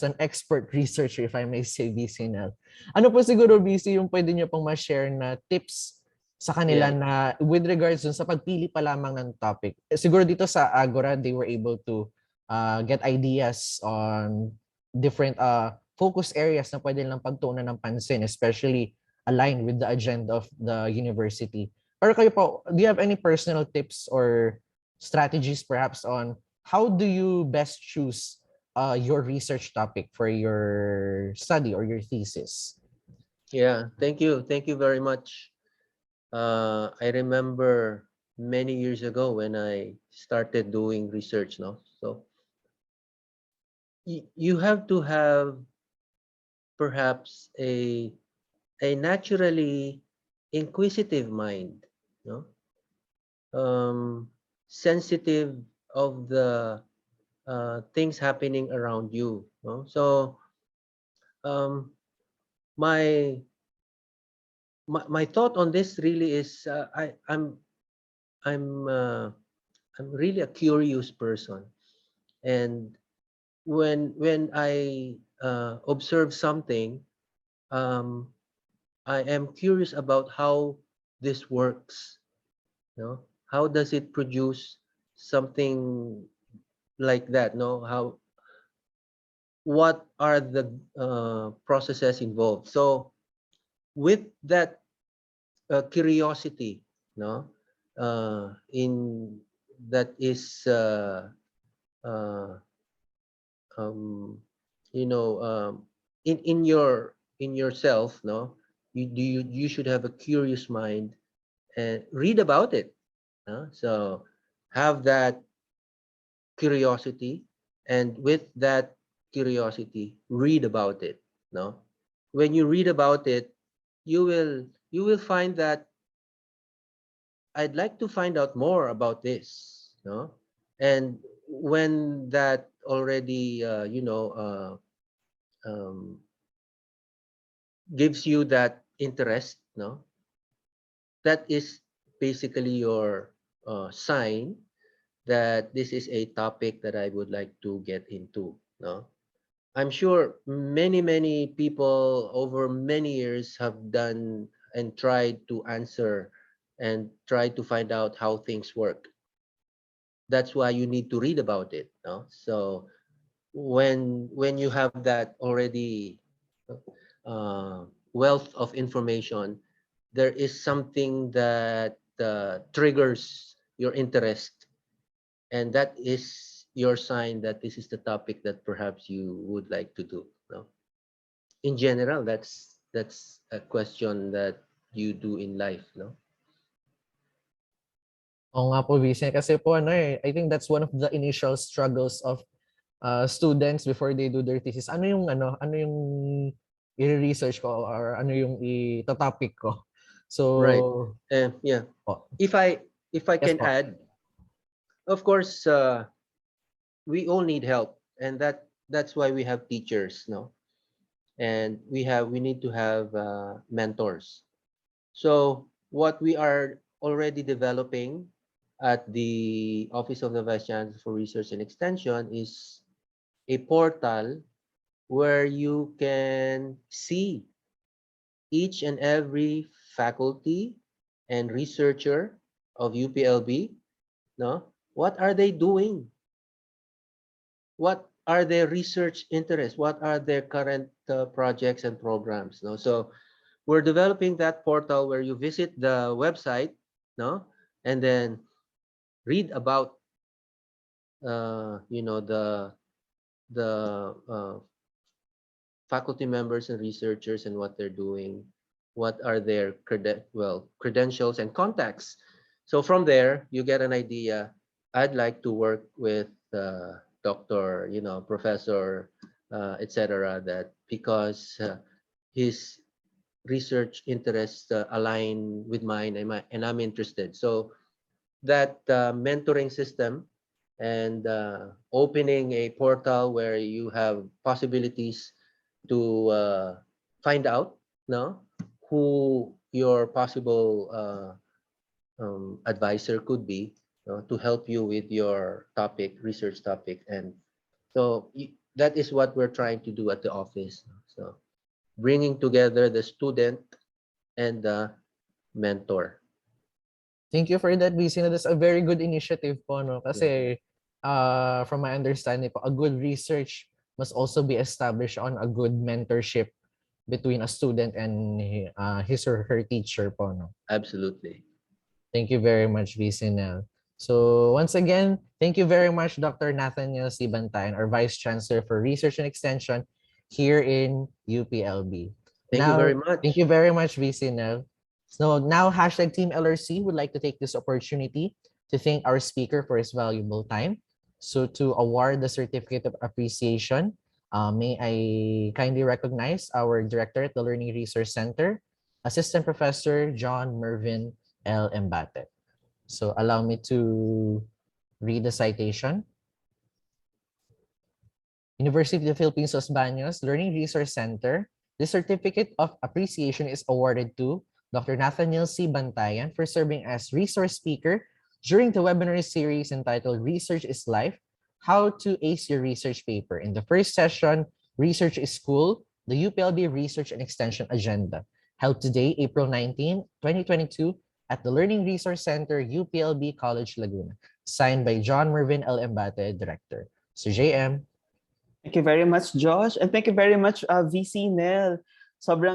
an expert researcher, if I may say, VC Nel. Ano po siguro, VC, yung pwede nyo pong ma-share na tips sa kanila na with regards dun sa pagpili pa lamang ng topic? Siguro dito sa Agora, they were able to get ideas on different focus areas na pwede lang pagtuunan ng pansin, especially aligned with the agenda of the university. Pero kayo po, do you have any personal tips or strategies perhaps on how do you best choose your research topic for your study or your thesis? Yeah, thank you very much. I remember many years ago when I started doing research, no? So you have to have perhaps a naturally inquisitive mind, no? Sensitive of the things happening around you, no? So my thought on this really is I'm really a curious person, and when I observe something, I am curious about how this works. No, how does it produce something like that? No, what are the processes involved? So with that curiosity, no, in that is you know, in yourself, no, you should have a curious mind and read about it. So have that curiosity, and with that curiosity, read about it. No, when you read about it, you will find that I'd like to find out more about this. No, and when that already gives you that interest, no, that is basically your sign that this is a topic that I would like to get into. No, I'm sure many people over many years have done and tried to answer and try to find out how things work. That's why you need to read about it. No? So when you have that already wealth of information, there is something that triggers your interest, and that is your sign that this is the topic that perhaps you would like to do. No? In general, that's a question that you do in life. No? Oo nga po, Vincent. Kasi po, I think that's one of the initial struggles of students before they do their thesis, ano yung i-research ko or ano yung i-topic ko. Right. So, Yeah. oh, If I yes can po. add, of course, we all need help, and that's why we have teachers, no? And we need to have mentors. So what we are already developing at the Office of the Vice Chancellor for Research and Extension is a portal where you can see each and every faculty and researcher of UPLB, no? What are they doing? What are their research interests? What are their current projects and programs? No? So we're developing that portal where you visit the website, no? And then read about the faculty members and researchers and what they're doing, what are their credentials and contacts. So from there, you get an idea. I'd like to work with doctor, professor, etc. That because his research interests align with mine, and I'm interested. So that mentoring system and opening a portal where you have possibilities to find out, no, who your possible advisor could be, to help you with your research topic. And so that is what we're trying to do at the office. So bringing together the student and the mentor. Thank you for that, BC. That's a very good initiative po, no? Kasi from my understanding po, a good research must also be established on a good mentorship between a student and his or her teacher po, no? Absolutely. Thank you very much, BC Nel. So once again, thank you very much, Dr. Nathaniel C. Bantayan, our Vice Chancellor for Research and Extension here in UPLB. Thank you very much. Thank you very much, BC Nel. So now hashtag Team LRC would like to take this opportunity to thank our speaker for his valuable time. So to award the Certificate of Appreciation, may I kindly recognize our Director at the Learning Resource Center, Assistant Professor John Mervin L. Embate. So allow me to read the citation. University of the Philippines, Baños Learning Resource Center. The Certificate of Appreciation is awarded to Dr. Nathaniel C. Bantayan for serving as resource speaker during the webinar series entitled Research is Life, How to Ace Your Research Paper. In the first session, Research is School, the UPLB Research and Extension Agenda, held today, April 19, 2022, at the Learning Resource Center, UPLB College Laguna, signed by John Mervin L. Embate, Director. So JM. Thank you very much, Josh. And thank you very much, VC Nel.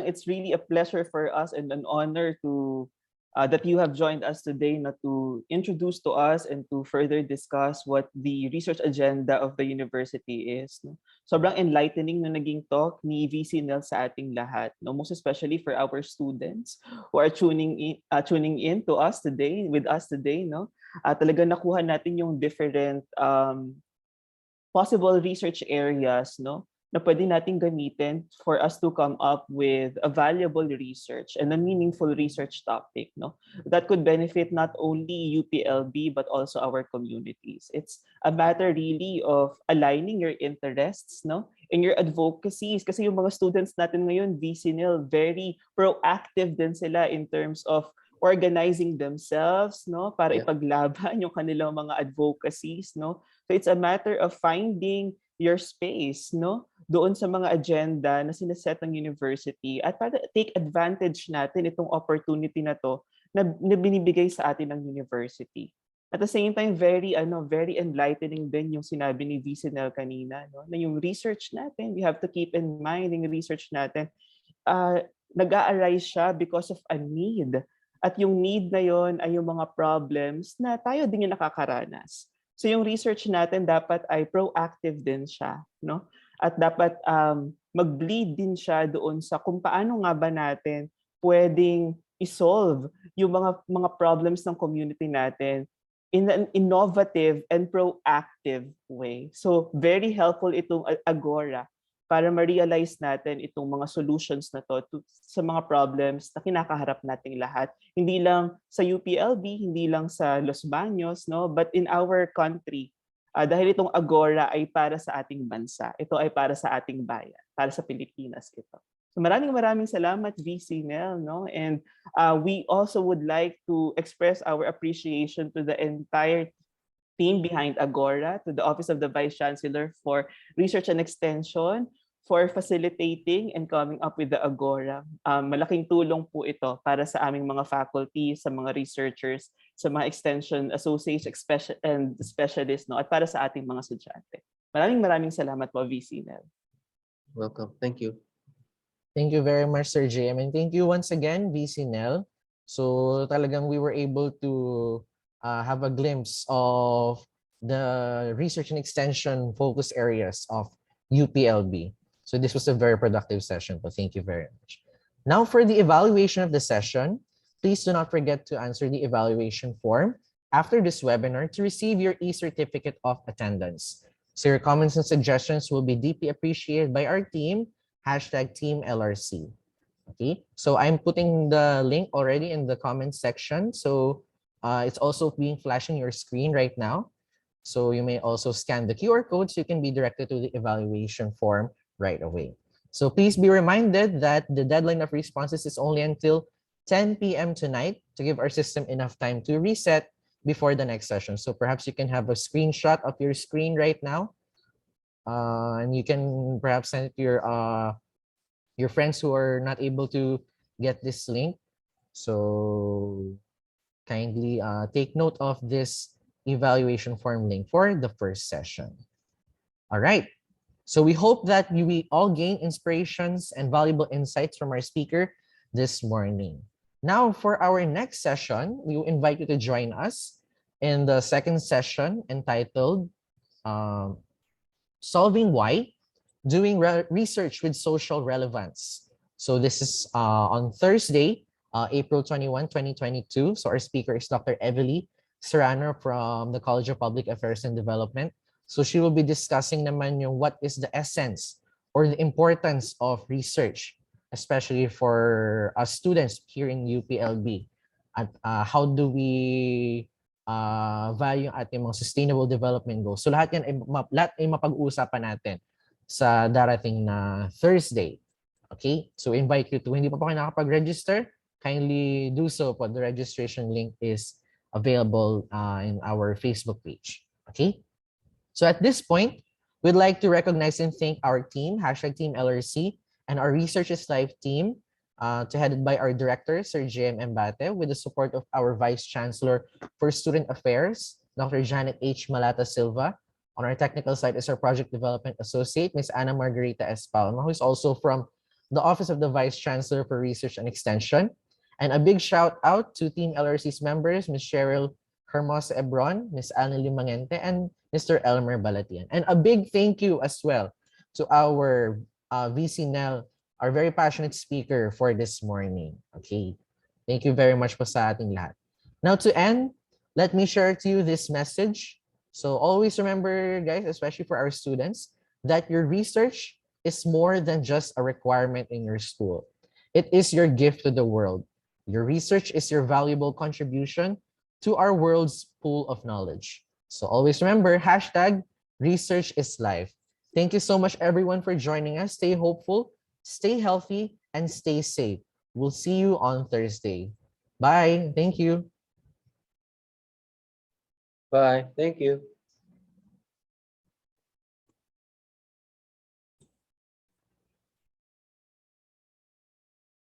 It's really a pleasure for us and an honor to that you have joined us today to introduce to us and to further discuss what the research agenda of the university is. No? Sobrang enlightening na naging talk ni VC Nel sa ating lahat. No? Most especially for our students who are tuning in to us today, with us today. No? Talaga nakuha natin yung different possible research areas, no, na pwede nating gamitin for us to come up with a valuable research and a meaningful research topic, no, that could benefit not only UPLB but also our communities. It's a matter really of aligning your interests, no, in your advocacies. Kasi yung mga students natin ngayon, VCNL, very proactive din sila in terms of organizing themselves, no, para ipaglaban yung kanilang mga advocacies, no. So it's a matter of finding your space, no, doon sa mga agenda na sineset ng university at para take advantage natin itong opportunity na to na binibigay sa atin ng university. At the same time, very enlightening din yung sinabi ni VCNL kanina, no, na yung research natin, we have to keep in mind yung research natin, nag-a-arise siya because of a need. At yung need na yon ay yung mga problems na tayo din yung nakakaranas. So yung research natin dapat ay proactive din siya, no? At dapat mag-bleed din siya doon sa kung paano nga ba natin pwedeng i-solve yung mga problems ng community natin in an innovative and proactive way. So very helpful itong Agora para ma-realize natin itong mga solutions na sa mga problems na kinakaharap nating lahat. Hindi lang sa UPLB, hindi lang sa Los Baños, no? But in our country. Dahil itong Agora ay para sa ating bansa. Ito ay para sa ating bayan, para sa Pilipinas ito. So maraming salamat, VC Nel, no? And we also would like to express our appreciation to the entire team behind Agora, to the Office of the Vice Chancellor for Research and Extension, for facilitating and coming up with the Agora. Malaking tulong po ito para sa aming mga faculty, sa mga researchers, sa mga extension associates and specialists, no? At para sa ating mga estudyante. Maraming salamat po, VC Nel. Welcome. Thank you. Thank you very much, Sir JM. And thank you once again, VC Nel. So talagang we were able to have a glimpse of the research and extension focus areas of UPLB. So this was a very productive session. So thank you very much. Now for the evaluation of the session, please do not forget to answer the evaluation form after this webinar to receive your e-certificate of attendance. So your comments and suggestions will be deeply appreciated by our team, #TeamLRC. Okay, so I'm putting the link already in the comment section. So it's also being flashing your screen right now. So you may also scan the QR code so you can be directed to the evaluation form right away. So please be reminded that the deadline of responses is only until 10 p.m. tonight to give our system enough time to reset before the next session. So perhaps you can have a screenshot of your screen right now. And you can perhaps send it to your friends who are not able to get this link. So kindly take note of this evaluation form link for the first session. All right. So we hope that we all gain inspirations and valuable insights from our speaker this morning. Now for our next session, we will invite you to join us in the second session entitled Solving Why, Doing Research with Social Relevance. So this is on Thursday, April 21, 2022. So our speaker is Dr. Evely Serrano from the College of Public Affairs and Development. So she will be discussing naman yung what is the essence or the importance of research, especially for us students here in UPLB. At how do we value ating mga sustainable development goals. So lahat yan ay mapag-uusapan natin sa darating na Thursday. Okay? So invite you to, hindi pa kayo nakapag-register, kindly do so. But the registration link is available in our Facebook page. Okay? So at this point, we'd like to recognize and thank our team, #TeamLRC, and our Research is Life team, headed by our director, Sir JM Embate, with the support of our Vice Chancellor for Student Affairs, Dr. Janet H. Malata Silva. On our technical side is our Project Development Associate, Ms. Ana Margarita S. Palma, who is also from the Office of the Vice Chancellor for Research and Extension. And a big shout out to Team LRC's members, Ms. Cheryl Hermosa Ebron, Ms. Anneli Mangente, and Mr. Elmer Balatian. And a big thank you as well to our VC Nel, our very passionate speaker for this morning. Okay, thank you very much po sa ating lahat. Now to end, let me share to you this message. So always remember, guys, especially for our students, that your research is more than just a requirement in your school. It is your gift to the world. Your research is your valuable contribution to our world's pool of knowledge. So always remember, #Research is Life. Thank you so much, everyone, for joining us. Stay hopeful, stay healthy, and stay safe. We'll see you on Thursday. Bye. Thank you. Bye. Thank you.